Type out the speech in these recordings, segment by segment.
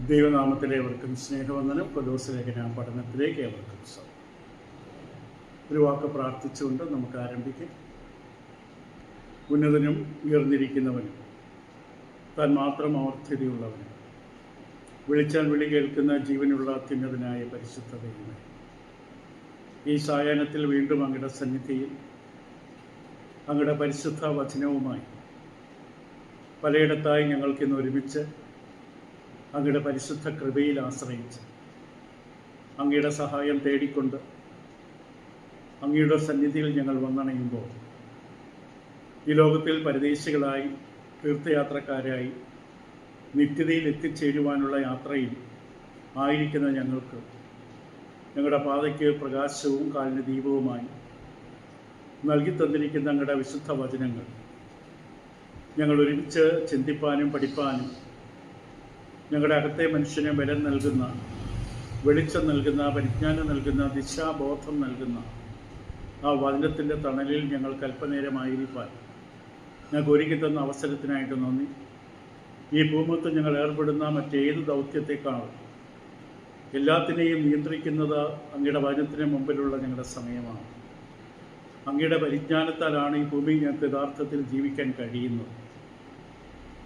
ദൈവനാമത്തിലെ ഏവർക്കും സ്നേഹവന്ദനം. കൊലോസ്യ ലേഖന പഠനത്തിലേക്ക് ഏവർക്കും സ്വാഗതം. ഒരു വാക്ക് പ്രാർത്ഥിച്ചുകൊണ്ട് നമുക്ക് ആരംഭിക്കാം. ഉന്നതനും ഉയർന്നിരിക്കുന്നവനും താൻ മാത്രം അവർഥ്യതയുള്ളവനും വിളിച്ചാൽ വിളി കേൾക്കുന്ന ജീവനുള്ള അത്യുന്നതനായ പരിശുദ്ധ ദൈവമേ, ഈ സായാഹ്നത്തിൽ വീണ്ടും അങ്ങയുടെ സന്നിധിയിൽ അങ്ങയുടെ പരിശുദ്ധ വചനവുമായി പലയിടത്തായി ഞങ്ങൾക്കിന്ന് ഒരുമിച്ച് അങ്ങയുടെ പരിശുദ്ധ കൃപയിൽ ആശ്രയിച്ച് അങ്ങയുടെ സഹായം തേടിക്കൊണ്ട് അങ്ങയുടെ സന്നിധിയിൽ ഞങ്ങൾ വന്നണയുമ്പോൾ ഈ ലോകത്തിൽ പരദേശികളായി തീർത്ഥയാത്രക്കാരായി നിത്യതയിൽ എത്തിച്ചേരുവാനുള്ള യാത്രയിൽ ആയിരിക്കുന്ന ഞങ്ങൾക്ക് ഞങ്ങളുടെ പാതയ്ക്ക് പ്രകാശവും കാലിന് ദീപവുമായി നൽകി തന്നിരിക്കുന്ന അങ്ങയുടെ വിശുദ്ധ വചനങ്ങൾ ഞങ്ങൾ ഒരുമിച്ച് ചിന്തിപ്പാനും പഠിപ്പാനും ഞങ്ങളുടെ അകത്തെ മനുഷ്യനെ ബലം നൽകുന്ന, വെളിച്ചം നൽകുന്ന, പരിജ്ഞാനം നൽകുന്ന, ദിശാബോധം നൽകുന്ന ആ വചനത്തിൻ്റെ തണലിൽ ഞങ്ങൾക്ക് അല്പനേരമായിരിക്കാൻ ഞങ്ങൾക്ക് ഒരുക്കി തന്ന അവസരത്തിനായിട്ട് നന്ദി. ഈ ഭൂമത്ത് ഞങ്ങൾ ഏർപ്പെടുന്ന മറ്റേത് ദൗത്യത്തെക്കാളും എല്ലാത്തിനെയും നിയന്ത്രിക്കുന്നത് അങ്ങയുടെ വചനത്തിന് മുമ്പിലുള്ള ഞങ്ങളുടെ സമയമാണ്. അങ്ങയുടെ പരിജ്ഞാനത്താലാണ് ഈ ഭൂമി ഞങ്ങൾക്ക് യഥാർത്ഥത്തിൽ ജീവിക്കാൻ കഴിയുന്നത്.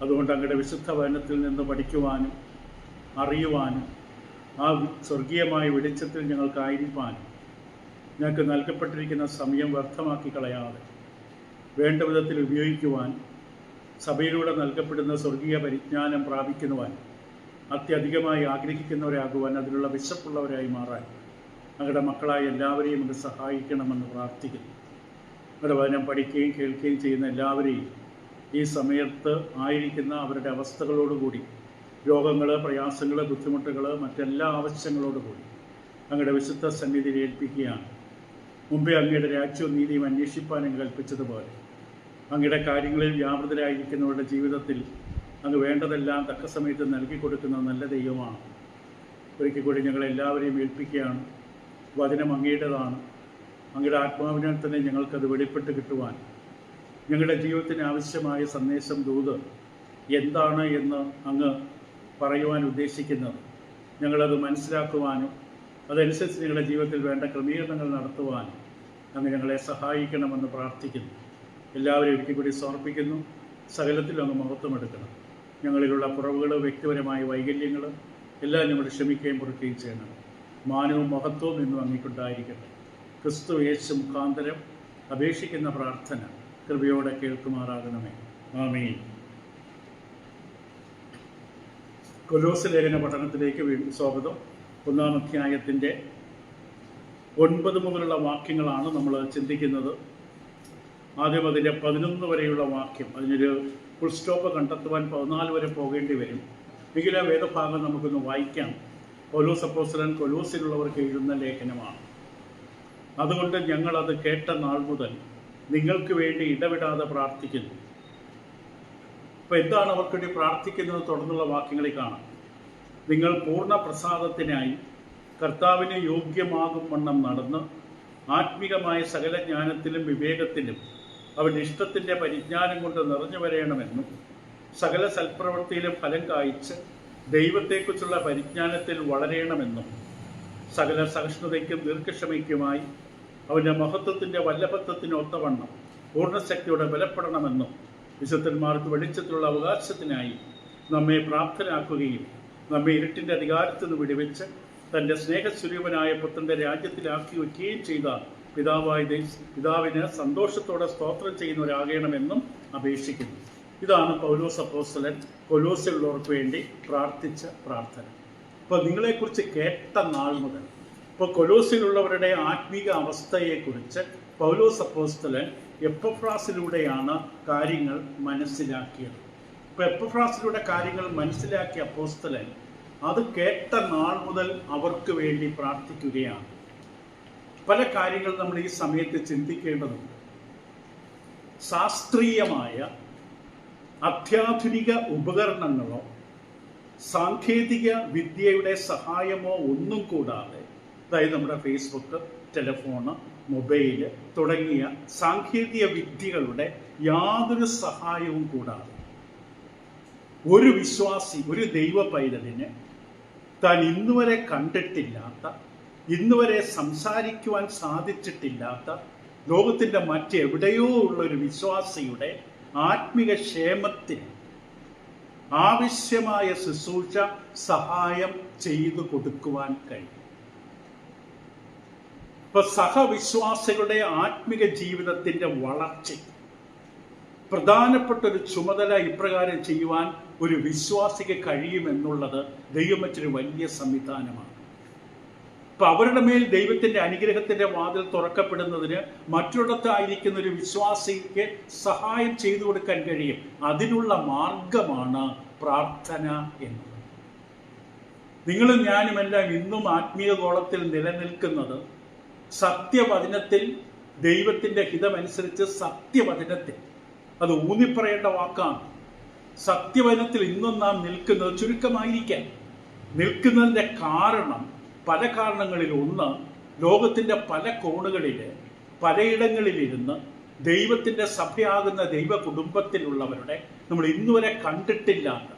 അതുകൊണ്ട് അങ്ങയുടെ വിശുദ്ധ വചനത്തിൽ നിന്ന് പഠിക്കുവാനും അറിയുവാനും ആ സ്വർഗീയമായ വെളിച്ചത്തിൽ ഞങ്ങൾക്കായിരിക്കാനും ഞങ്ങൾക്ക് നൽകപ്പെട്ടിരിക്കുന്ന സമയം വ്യർത്ഥമാക്കി കളയാതെ വേണ്ട വിധത്തിൽ ഉപയോഗിക്കുവാൻ, സഭയിലൂടെ നൽകപ്പെടുന്ന സ്വർഗീയ പരിജ്ഞാനം പ്രാപിക്കുവാൻ അത്യധികമായി ആഗ്രഹിക്കുന്നവരാകുവാൻ, അതിനുള്ള വിശപ്പുള്ളവരായി മാറാൻ അങ്ങയുടെ മക്കളായ എല്ലാവരെയും ഇത് സഹായിക്കണമെന്ന് പ്രാർത്ഥിക്കുന്നു. അങ്ങയുടെ വചനം പഠിക്കുകയും കേൾക്കുകയും ചെയ്യുന്ന എല്ലാവരെയും ഈ സമയത്ത് ആയിരിക്കുന്ന അവരുടെ അവസ്ഥകളോടുകൂടി, രോഗങ്ങൾ, പ്രയാസങ്ങൾ, ബുദ്ധിമുട്ടുകൾ, മറ്റെല്ലാ ആവശ്യങ്ങളോടുകൂടി അങ്ങയുടെ വിശുദ്ധ സന്നിധിയിൽ ഏൽപ്പിക്കുകയാണ്. മുമ്പേ അങ്ങയുടെ രാജ്യവും നീതിയും അന്വേഷിപ്പാൻ അങ്ങ് കൽപ്പിച്ചതുപോലെ അങ്ങയുടെ കാര്യങ്ങളിൽ വ്യാപൃതരായിരിക്കുന്നവരുടെ ജീവിതത്തിൽ അങ്ങ് വേണ്ടതെല്ലാം തക്ക സമയത്ത് നൽകി കൊടുക്കുന്ന നല്ല ദൈവമാണ്. ഒരിക്കൽ കൂടി ഞങ്ങളെല്ലാവരെയും ഏൽപ്പിക്കുകയാണ്. വചനം അങ്ങയുടേതാണ്. അങ്ങയുടെ ആത്മാവിനാൽ തന്നെ ഞങ്ങൾക്കത് വെളിപ്പെട്ട് കിട്ടുവാൻ, ഞങ്ങളുടെ ജീവിതത്തിന് ആവശ്യമായ സന്ദേശം, ദൂത് എന്താണ് എന്ന് അങ്ങ് പറയുവാൻ ഉദ്ദേശിക്കുന്നത് ഞങ്ങളത് മനസ്സിലാക്കുവാനും അതനുസരിച്ച് ഞങ്ങളുടെ ജീവിതത്തിൽ വേണ്ട ക്രമീകരണങ്ങൾ നടത്തുവാനും അങ്ങ് ഞങ്ങളെ സഹായിക്കണമെന്ന് പ്രാർത്ഥിക്കുന്നു. എല്ലാവരും ഒരിക്കൽ കൂടി സമർപ്പിക്കുന്നു. സകലത്തിലും അങ്ങ് മഹത്വമെടുക്കണം. ഞങ്ങളിലുള്ള കുറവുകൾ, വ്യക്തിപരമായ വൈകല്യങ്ങൾ എല്ലാം ഞങ്ങൾ ക്ഷമിക്കുകയും പൊറുക്കുകയും ചെയ്യണം. മാനവും മഹത്വവും എന്നും അങ്ങേക്കുണ്ടായിരിക്കട്ടെ. ക്രിസ്തു യേശു മുഖാന്തരം അപേക്ഷിക്കുന്ന പ്രാർത്ഥന കൃപയോടെ കേൾക്കുമാറാകണമേ. ആമേൻ. കൊലോസ്യ ലേഖന പഠനത്തിലേക്ക് വീണ്ടും സ്വാഗതം. 1-ാം അധ്യായത്തിൻ്റെ 9 മുതലുള്ള വാക്യങ്ങളാണ് നമ്മൾ ചിന്തിക്കുന്നത്. ആദ്യം അതിൻ്റെ 11 വരെയുള്ള വാക്യം, അതിനൊരു ഫുൾ സ്റ്റോപ്പ് കണ്ടെത്തുവാൻ 14 വരെ പോകേണ്ടി വരും. എങ്കിലും ആ വേദഭാഗം നമുക്കൊന്ന് വായിക്കാം. പൗലോസ് അപ്പോസ്തലൻ കൊലോസ്യയിലുള്ളവർക്ക് എഴുതുന്ന ലേഖനമാണ്. അതുകൊണ്ട് ഞങ്ങളത് കേട്ട നാൾ മുതൽ നിങ്ങൾക്ക് വേണ്ടി ഇടവിടാതെ പ്രാർത്ഥിക്കുന്നു. അപ്പോൾ എന്താണ് അവർക്ക് വേണ്ടി പ്രാർത്ഥിക്കുന്നത്? തുടർന്നുള്ള വാക്യങ്ങളിൽ കാണാം. നിങ്ങൾ പൂർണ്ണ പ്രസാദത്തിനായി കർത്താവിന് യോഗ്യമാകും വണ്ണം നടന്ന് ആത്മീകമായ സകല ജ്ഞാനത്തിലും വിവേകത്തിലും അവൻ്റെ ഇഷ്ടത്തിൻ്റെ പരിജ്ഞാനം കൊണ്ട് നിറഞ്ഞു വരണമെന്നും സകല സൽപ്രവൃത്തിയിലും ഫലം കായ്ച്ച് ദൈവത്തെക്കുറിച്ചുള്ള പരിജ്ഞാനത്തിൽ വളരണമെന്നും സകല സഹിഷ്ണുതയ്ക്കും ദീർഘക്ഷമയ്ക്കുമായി അവൻ്റെ മഹത്വത്തിൻ്റെ വല്ലഭത്വത്തിന് ഒത്തവണ്ണം പൂർണ്ണശക്തിയോടെ ബലപ്പെടണമെന്നും വിശുദ്ധന്മാർക്ക് വെളിച്ചത്തിലുള്ള അവകാശത്തിനായി നമ്മെ പ്രാപ്തരാക്കുകയും നമ്മെ ഇരുട്ടിൻ്റെ അധികാരത്തിൽ നിന്ന് വിടുവിച്ച് തൻ്റെ സ്നേഹസ്വരൂപനായ പുത്രൻ്റെ രാജ്യത്തിലാക്കി വയ്ക്കുകയും ചെയ്ത പിതാവിന് സന്തോഷത്തോടെ സ്തോത്രം ചെയ്യുന്നവരാകണമെന്നും അപേക്ഷിക്കുന്നു. ഇതാണ് പൗലോസ് അപ്പോസ്തലൻ കൊലോസ്യയിലുള്ളവർക്ക് വേണ്ടി പ്രാർത്ഥിച്ച പ്രാർത്ഥന. അപ്പോൾ നിങ്ങളെക്കുറിച്ച് കേട്ട നാൾ മുതൽ, ഇപ്പോൾ കൊലോസ്യയിലുള്ളവരുടെ ആത്മീക അവസ്ഥയെക്കുറിച്ച് പൗലോസ് അപ്പോസ്തലൻ എപ്പഫ്രാസിലൂടെയാണ് കാര്യങ്ങൾ മനസ്സിലാക്കിയത്. ഇപ്പോൾ എപ്പഫ്രാസിലൂടെ കാര്യങ്ങൾ മനസ്സിലാക്കിയ അപ്പോസ്തലൻ അത് കേട്ട നാൾ മുതൽ അവർക്ക് വേണ്ടി പ്രാർത്ഥിക്കുകയാണ്. പല കാര്യങ്ങൾ നമ്മൾ ഈ സമയത്ത് ചിന്തിക്കേണ്ടതുണ്ട്. ശാസ്ത്രീയമായ അത്യാധുനിക ഉപകരണങ്ങളോ സാങ്കേതിക വിദ്യയുടെ സഹായമോ ഒന്നും കൂടാതെ, അതായത് നമ്മുടെ ഫേസ്ബുക്ക്, ടെലിഫോണ്, മൊബൈല് തുടങ്ങിയ സാങ്കേതിക വിദ്യകളുടെ യാതൊരു സഹായവും കൂടാതെ ഒരു വിശ്വാസി, ഒരു ദൈവ പൈതലിന് താൻ ഇന്നുവരെ കണ്ടിട്ടില്ലാത്ത, ഇന്നുവരെ സംസാരിക്കുവാൻ സാധിച്ചിട്ടില്ലാത്ത, ലോകത്തിൻ്റെ മറ്റെവിടെയോ ഉള്ള ഒരു വിശ്വാസിയുടെ ആത്മിക ക്ഷേമത്തിന് ആവശ്യമായ ശുശ്രൂഷ, സഹായം ചെയ്തു കൊടുക്കുവാൻ കഴിയും. ഇപ്പൊ സഹവിശ്വാസികളുടെ ആത്മിക ജീവിതത്തിന്റെ വളർച്ചയ്ക്ക് പ്രധാനപ്പെട്ട ഒരു ചുമതല ഇപ്രകാരം ചെയ്യുവാൻ ഒരു വിശ്വാസിക്ക് കഴിയുമെന്നുള്ളത് ദൈവം വെച്ചൊരു വലിയ സംവിധാനമാണ്. അപ്പൊ അവരുടെ മേൽ ദൈവത്തിന്റെ അനുഗ്രഹത്തിന്റെ വാതിൽ തുറക്കപ്പെടുന്നതിന് മറ്റൊരിടത്തായിരിക്കുന്ന ഒരു വിശ്വാസിക്ക് സഹായം ചെയ്തു കൊടുക്കാൻ കഴിയും. അതിനുള്ള മാർഗമാണ് പ്രാർത്ഥന എന്നത്. നിങ്ങളും ഞാനുമെല്ലാം ഇന്നും ആത്മീയ ഗോളത്തിൽ നിലനിൽക്കുന്നത് സത്യവചനത്തിൽ, ദൈവത്തിന്റെ ഹിതമനുസരിച്ച് സത്യവചനത്തിൽ, അത് ഊന്നിപ്പറയേണ്ട വാക്കാണ്. സത്യവചനത്തിൽ ഇന്നും നാം നിൽക്കുന്നത് ചുരുക്കമായിരിക്കാം. നിൽക്കുന്നതിന്റെ കാരണം പല കാരണങ്ങളിൽ. ഒന്ന്, ലോകത്തിന്റെ പല കോണുകളിൽ പലയിടങ്ങളിലിരുന്ന് ദൈവത്തിന്റെ സഭയാകുന്ന ദൈവ കുടുംബത്തിലുള്ളവരുടെ നമ്മൾ ഇന്നുവരെ കണ്ടിട്ടില്ലാത്ത,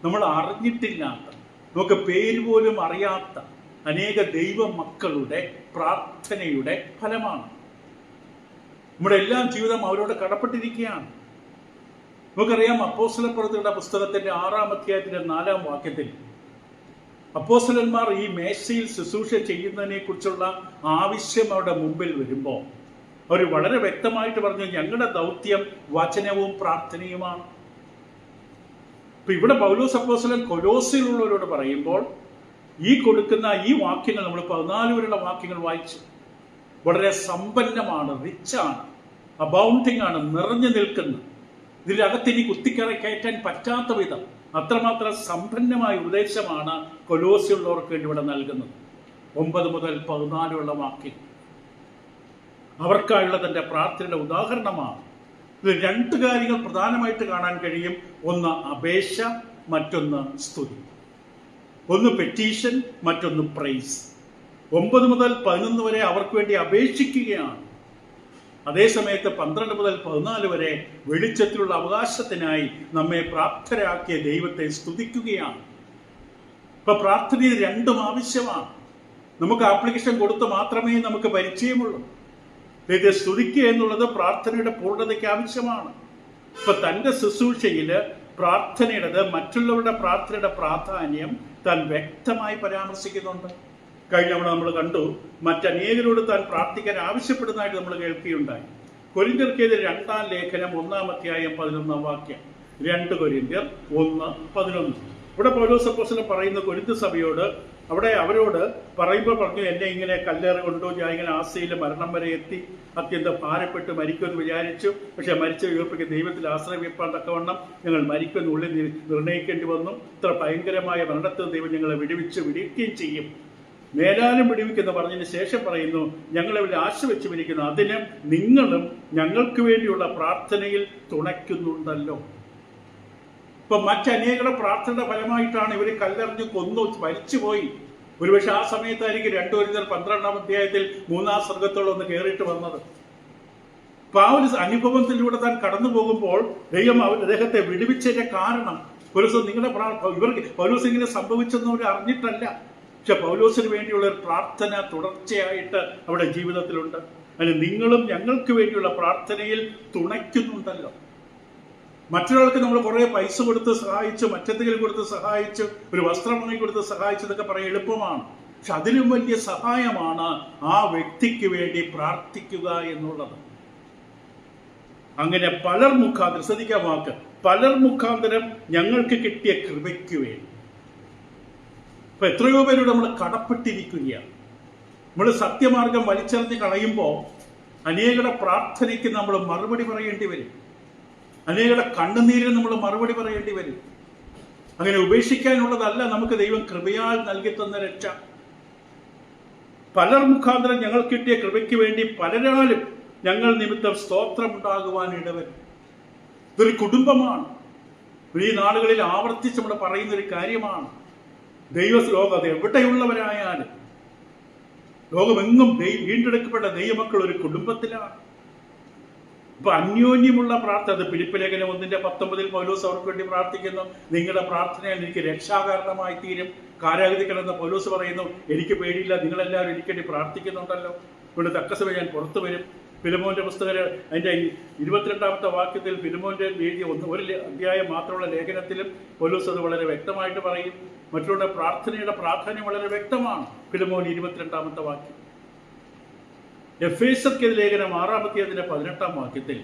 നമ്മൾ അറിഞ്ഞിട്ടില്ലാത്ത, നമുക്ക് പേര് പോലും അറിയാത്ത അനേക ദൈവ മക്കളുടെ പ്രാർത്ഥനയുടെ ഫലമാണ്. നമ്മുടെ എല്ലാം ജീവിതം അവരോട് കടപ്പെട്ടിരിക്കുകയാണ്. നമുക്കറിയാം, അപ്പോസ്തലപ്രവൃത്തികളുടെ പുസ്തകത്തിന്റെ 6-ാം അധ്യായത്തിന്റെ 4-ാം വാക്യത്തിൽ അപ്പോസ്തലന്മാർ ഈ മേശയിൽ ശുശ്രൂഷ ചെയ്യുന്നതിനെ കുറിച്ചുള്ള ആവശ്യം അവരുടെ മുമ്പിൽ വരുമ്പോൾ അവർ വളരെ വ്യക്തമായിട്ട് പറഞ്ഞു, ഞങ്ങളുടെ ദൗത്യം വചനവും പ്രാർത്ഥനയുമാണ്. ഇപ്പൊ ഇവിടെ പൗലോസ് അപ്പോസ്തലൻ കൊലോസ്യയിലുള്ളവരോട് പറയുമ്പോൾ ഈ കൊടുക്കുന്ന ഈ വാക്യങ്ങൾ, നമ്മൾ 14 വരെയുള്ള വാക്യങ്ങൾ വായിച്ചു, വളരെ സമ്പന്നമാണ്, റിച്ചാണ്, അബൗണ്ടിങ് ആണ്, നിറഞ്ഞു നിൽക്കുന്ന, ഇതിനകത്ത് ഇനി കുത്തിക്കയറ്റാൻ പറ്റാത്ത വിധം അത്രമാത്രം സമ്പന്നമായ ഉപദേശമാണ് കൊലോസ്യയുള്ളവർക്ക് വേണ്ടി ഇവിടെ നൽകുന്നത്. 9 മുതൽ 14 വാക്യം അവർക്കായുള്ള തന്റെ പ്രാർത്ഥനയുടെ ഉദാഹരണമാണ്. ഇത് 2 കാര്യങ്ങൾ പ്രധാനമായിട്ട് കാണാൻ കഴിയും. ഒന്ന് അപേക്ഷ, മറ്റൊന്ന് സ്തുതി. ഒന്ന് പെറ്റീഷൻ, മറ്റൊന്ന് പ്രൈസ്. 9 മുതൽ 11 വരെ അവർക്ക് വേണ്ടി അപേക്ഷിക്കുകയാണ്. അതേസമയത്ത് 12 മുതൽ 14 വരെ വെളിച്ചത്തിലുള്ള അവകാശത്തിനായി നമ്മെ പ്രാപ്തരാക്കിയ ദൈവത്തെ സ്തുതിക്കുകയാണ്. ഇപ്പൊ പ്രാർത്ഥനയിൽ 2 ആവശ്യമാണ്. നമുക്ക് ആപ്ലിക്കേഷൻ കൊടുത്ത് മാത്രമേ നമുക്ക് പരിചയമുള്ളൂ. ഇത് സ്തുതിക്കുക എന്നുള്ളത് പ്രാർത്ഥനയുടെ പൂർണ്ണതയ്ക്ക് ആവശ്യമാണ്. ഇപ്പൊ തന്റെ ശുശ്രൂഷയില് പ്രാർത്ഥനയുടേത്, മറ്റുള്ളവരുടെ പ്രാർത്ഥനയുടെ പ്രാധാന്യം താൻ വ്യക്തമായി പരാമർശിക്കുന്നുണ്ട്. കഴിഞ്ഞ തവണ നമ്മൾ കണ്ടു, മറ്റനേകരോട് താൻ പ്രാർത്ഥിക്കാൻ ആവശ്യപ്പെടുന്നതായിട്ട് നമ്മൾ കേൾക്കുകയുണ്ടായി. കൊരിന്ത്യർക്കെതിരെ 2-ാം ലേഖനം 1-ാം അധ്യായം 11-ാം വാക്യം. 2 കൊരിന്ത്യർ 1:11. ഇവിടെ പൗലോസ് അപ്പോസ്തലൻ പറയുന്ന കൊരിന്ത്യ സഭയോട്, അവിടെ അവരോട് പറയുമ്പോൾ പറഞ്ഞു, എന്നെ ഇങ്ങനെ കല്ലേറ് കൊണ്ടു, ഞാൻ ഇങ്ങനെ ആസയിൽ മരണം വരെ എത്തി, അത്യന്തം ഭാരപ്പെട്ട് മരിക്കുമെന്ന് വിചാരിച്ചു. പക്ഷെ മരിച്ച ഉയർപ്പിക്ക് ദൈവത്തിൽ ആശ്രയിപ്പാൻ തക്കവണ്ണം ഞങ്ങൾ മരിക്കുമെന്ന് ഉള്ളിൽ നിർണയിക്കേണ്ടി വന്നു. ഇത്ര ഭയങ്കരമായ മരണത്തിൽ ദൈവം ഞങ്ങളെ വിടുവിക്കുകയും ചെയ്യും, മേലാലും വിടുവിക്കെന്ന് പറഞ്ഞതിന് ശേഷം പറയുന്നു, ഞങ്ങളെ ആശ വെച്ച് വിരിക്കുന്നു, അതിന് നിങ്ങളും ഞങ്ങൾക്ക് വേണ്ടിയുള്ള പ്രാർത്ഥനയിൽ തുണയ്ക്കുന്നുണ്ടല്ലോ. ഇപ്പൊ മറ്റനേകളുടെ പ്രാർത്ഥനയുടെ ഫലമായിട്ടാണ് ഇവർ കല്ലെറിഞ്ഞ് കൊന്നു മരിച്ചുപോയി. ഒരുപക്ഷെ ആ സമയത്തായിരിക്കും 2 കൊരിന്ത്യർ 12-ാം അധ്യായത്തിൽ 3-ാം സ്വർഗത്തോളം ഒന്ന് കയറിയിട്ട് വന്നത്. അപ്പൊ ആ ഒരു അനുഭവത്തിലൂടെ താൻ കടന്നു പോകുമ്പോൾ ദൈവം അദ്ദേഹത്തെ വിടുവിച്ചതിന്റെ കാരണം ഒരു ദിവസം നിങ്ങളുടെ ഇവർക്ക് പൗലോസ് ഇങ്ങനെ സംഭവിച്ചെന്ന് അവർ അറിഞ്ഞിട്ടല്ല. പക്ഷെ പൗലോസിന് വേണ്ടിയുള്ള ഒരു പ്രാർത്ഥന തുടർച്ചയായിട്ട് അവിടെ ജീവിതത്തിലുണ്ട്. അതിന് നിങ്ങളും ഞങ്ങൾക്ക് വേണ്ടിയുള്ള പ്രാർത്ഥനയിൽ തുണയ്ക്കുന്നുണ്ടല്ലോ. മറ്റൊരാൾക്ക് നമ്മൾ കുറെ പൈസ കൊടുത്ത് സഹായിച്ചു, മറ്റെന്തെങ്കിലും കൊടുത്ത് സഹായിച്ചു, ഒരു വസ്ത്രം വാങ്ങി കൊടുത്ത് സഹായിച്ചു എന്നൊക്കെ പറയാൻ എളുപ്പമാണ്. പക്ഷെ അതിലും വലിയ സഹായമാണ് ആ വ്യക്തിക്ക് വേണ്ടി പ്രാർത്ഥിക്കുക എന്നുള്ളത്. അങ്ങനെ പലർ മുഖാന്തരം, ശ്രദ്ധിക്കാൻ വാക്ക്, പലർ മുഖാന്തരം ഞങ്ങൾക്ക് കിട്ടിയ കൃപയ്ക്ക് വേണ്ടി. ഇപ്പൊ എത്രയോ പേരോട് നമ്മൾ കടപ്പെട്ടിരിക്കുകയാണ്. നമ്മൾ സത്യമാർഗം വലിച്ചെറിഞ്ഞ് കളയുമ്പോൾ അനേകരുടെ പ്രാർത്ഥനയ്ക്ക് നമ്മൾ മറുപടി പറയേണ്ടി വരും. അനേകരുടെ കണ്ണുനീരിന് നമ്മൾ മറുപടി പറയേണ്ടി വരും. അങ്ങനെ ഉപേക്ഷിക്കാനുള്ളതല്ല നമുക്ക് ദൈവം കൃപയാൽ നൽകി തന്ന രക്ഷ. പലർ മുഖാന്തരം ഞങ്ങൾ കിട്ടിയ കൃപയ്ക്ക് വേണ്ടി പലരാലും ഞങ്ങൾ നിമിത്തം സ്തോത്രമുണ്ടാകുവാൻ ഇടവരും. ഇതൊരു കുടുംബമാണ്. ഈ നാളുകളിൽ ആവർത്തിച്ച് നമ്മൾ പറയുന്ന ഒരു കാര്യമാണ്. ലോകം അത് എവിടെയുള്ളവരായാലും, ലോകമെങ്ങും വീണ്ടെടുക്കപ്പെട്ട ദൈവമക്കൾ ഒരു കുടുംബത്തിലാണ്. ഇപ്പൊ അന്യോന്യമുള്ള പ്രാർത്ഥന, അത് ഫിലിപ്പ് ലേഖനം 1:19 പൗലോസ് അവർക്ക് വേണ്ടി പ്രാർത്ഥിക്കുന്നു. നിങ്ങളുടെ പ്രാർത്ഥനയാൽ എനിക്ക് രക്ഷാകാരണമായി തീരും. കാരാഗൃഹത്തിൽ കിടന്ന പൗലോസ് പറയുന്നു, എനിക്ക് പേടിയില്ല, നിങ്ങളെല്ലാവരും എനിക്ക് വേണ്ടി പ്രാർത്ഥിക്കുന്നുണ്ടല്ലോ, ഇവിടെ തക്ക സമയം ഞാൻ പുറത്തു വരും. ഫിലിമോന്റെ പുസ്തകം അതിന്റെ 22ാമത്തെ വാക്യത്തിൽ ഫിലിമോന്റെ എഴുതിയ ഒരു അധ്യായം മാത്രമുള്ള ലേഖനത്തിലും പൗലോസ് അത് വളരെ വ്യക്തമായിട്ട് പറയും. മറ്റുള്ള പ്രാർത്ഥനയുടെ പ്രാധാന്യം വളരെ വ്യക്തമാണ്. ഫിലിമോൻ 22ാമത്തെ വാക്യം. എഫേസർക്കെതിരെ ലേഖനം 6-ാം വാക്യത്തിൽ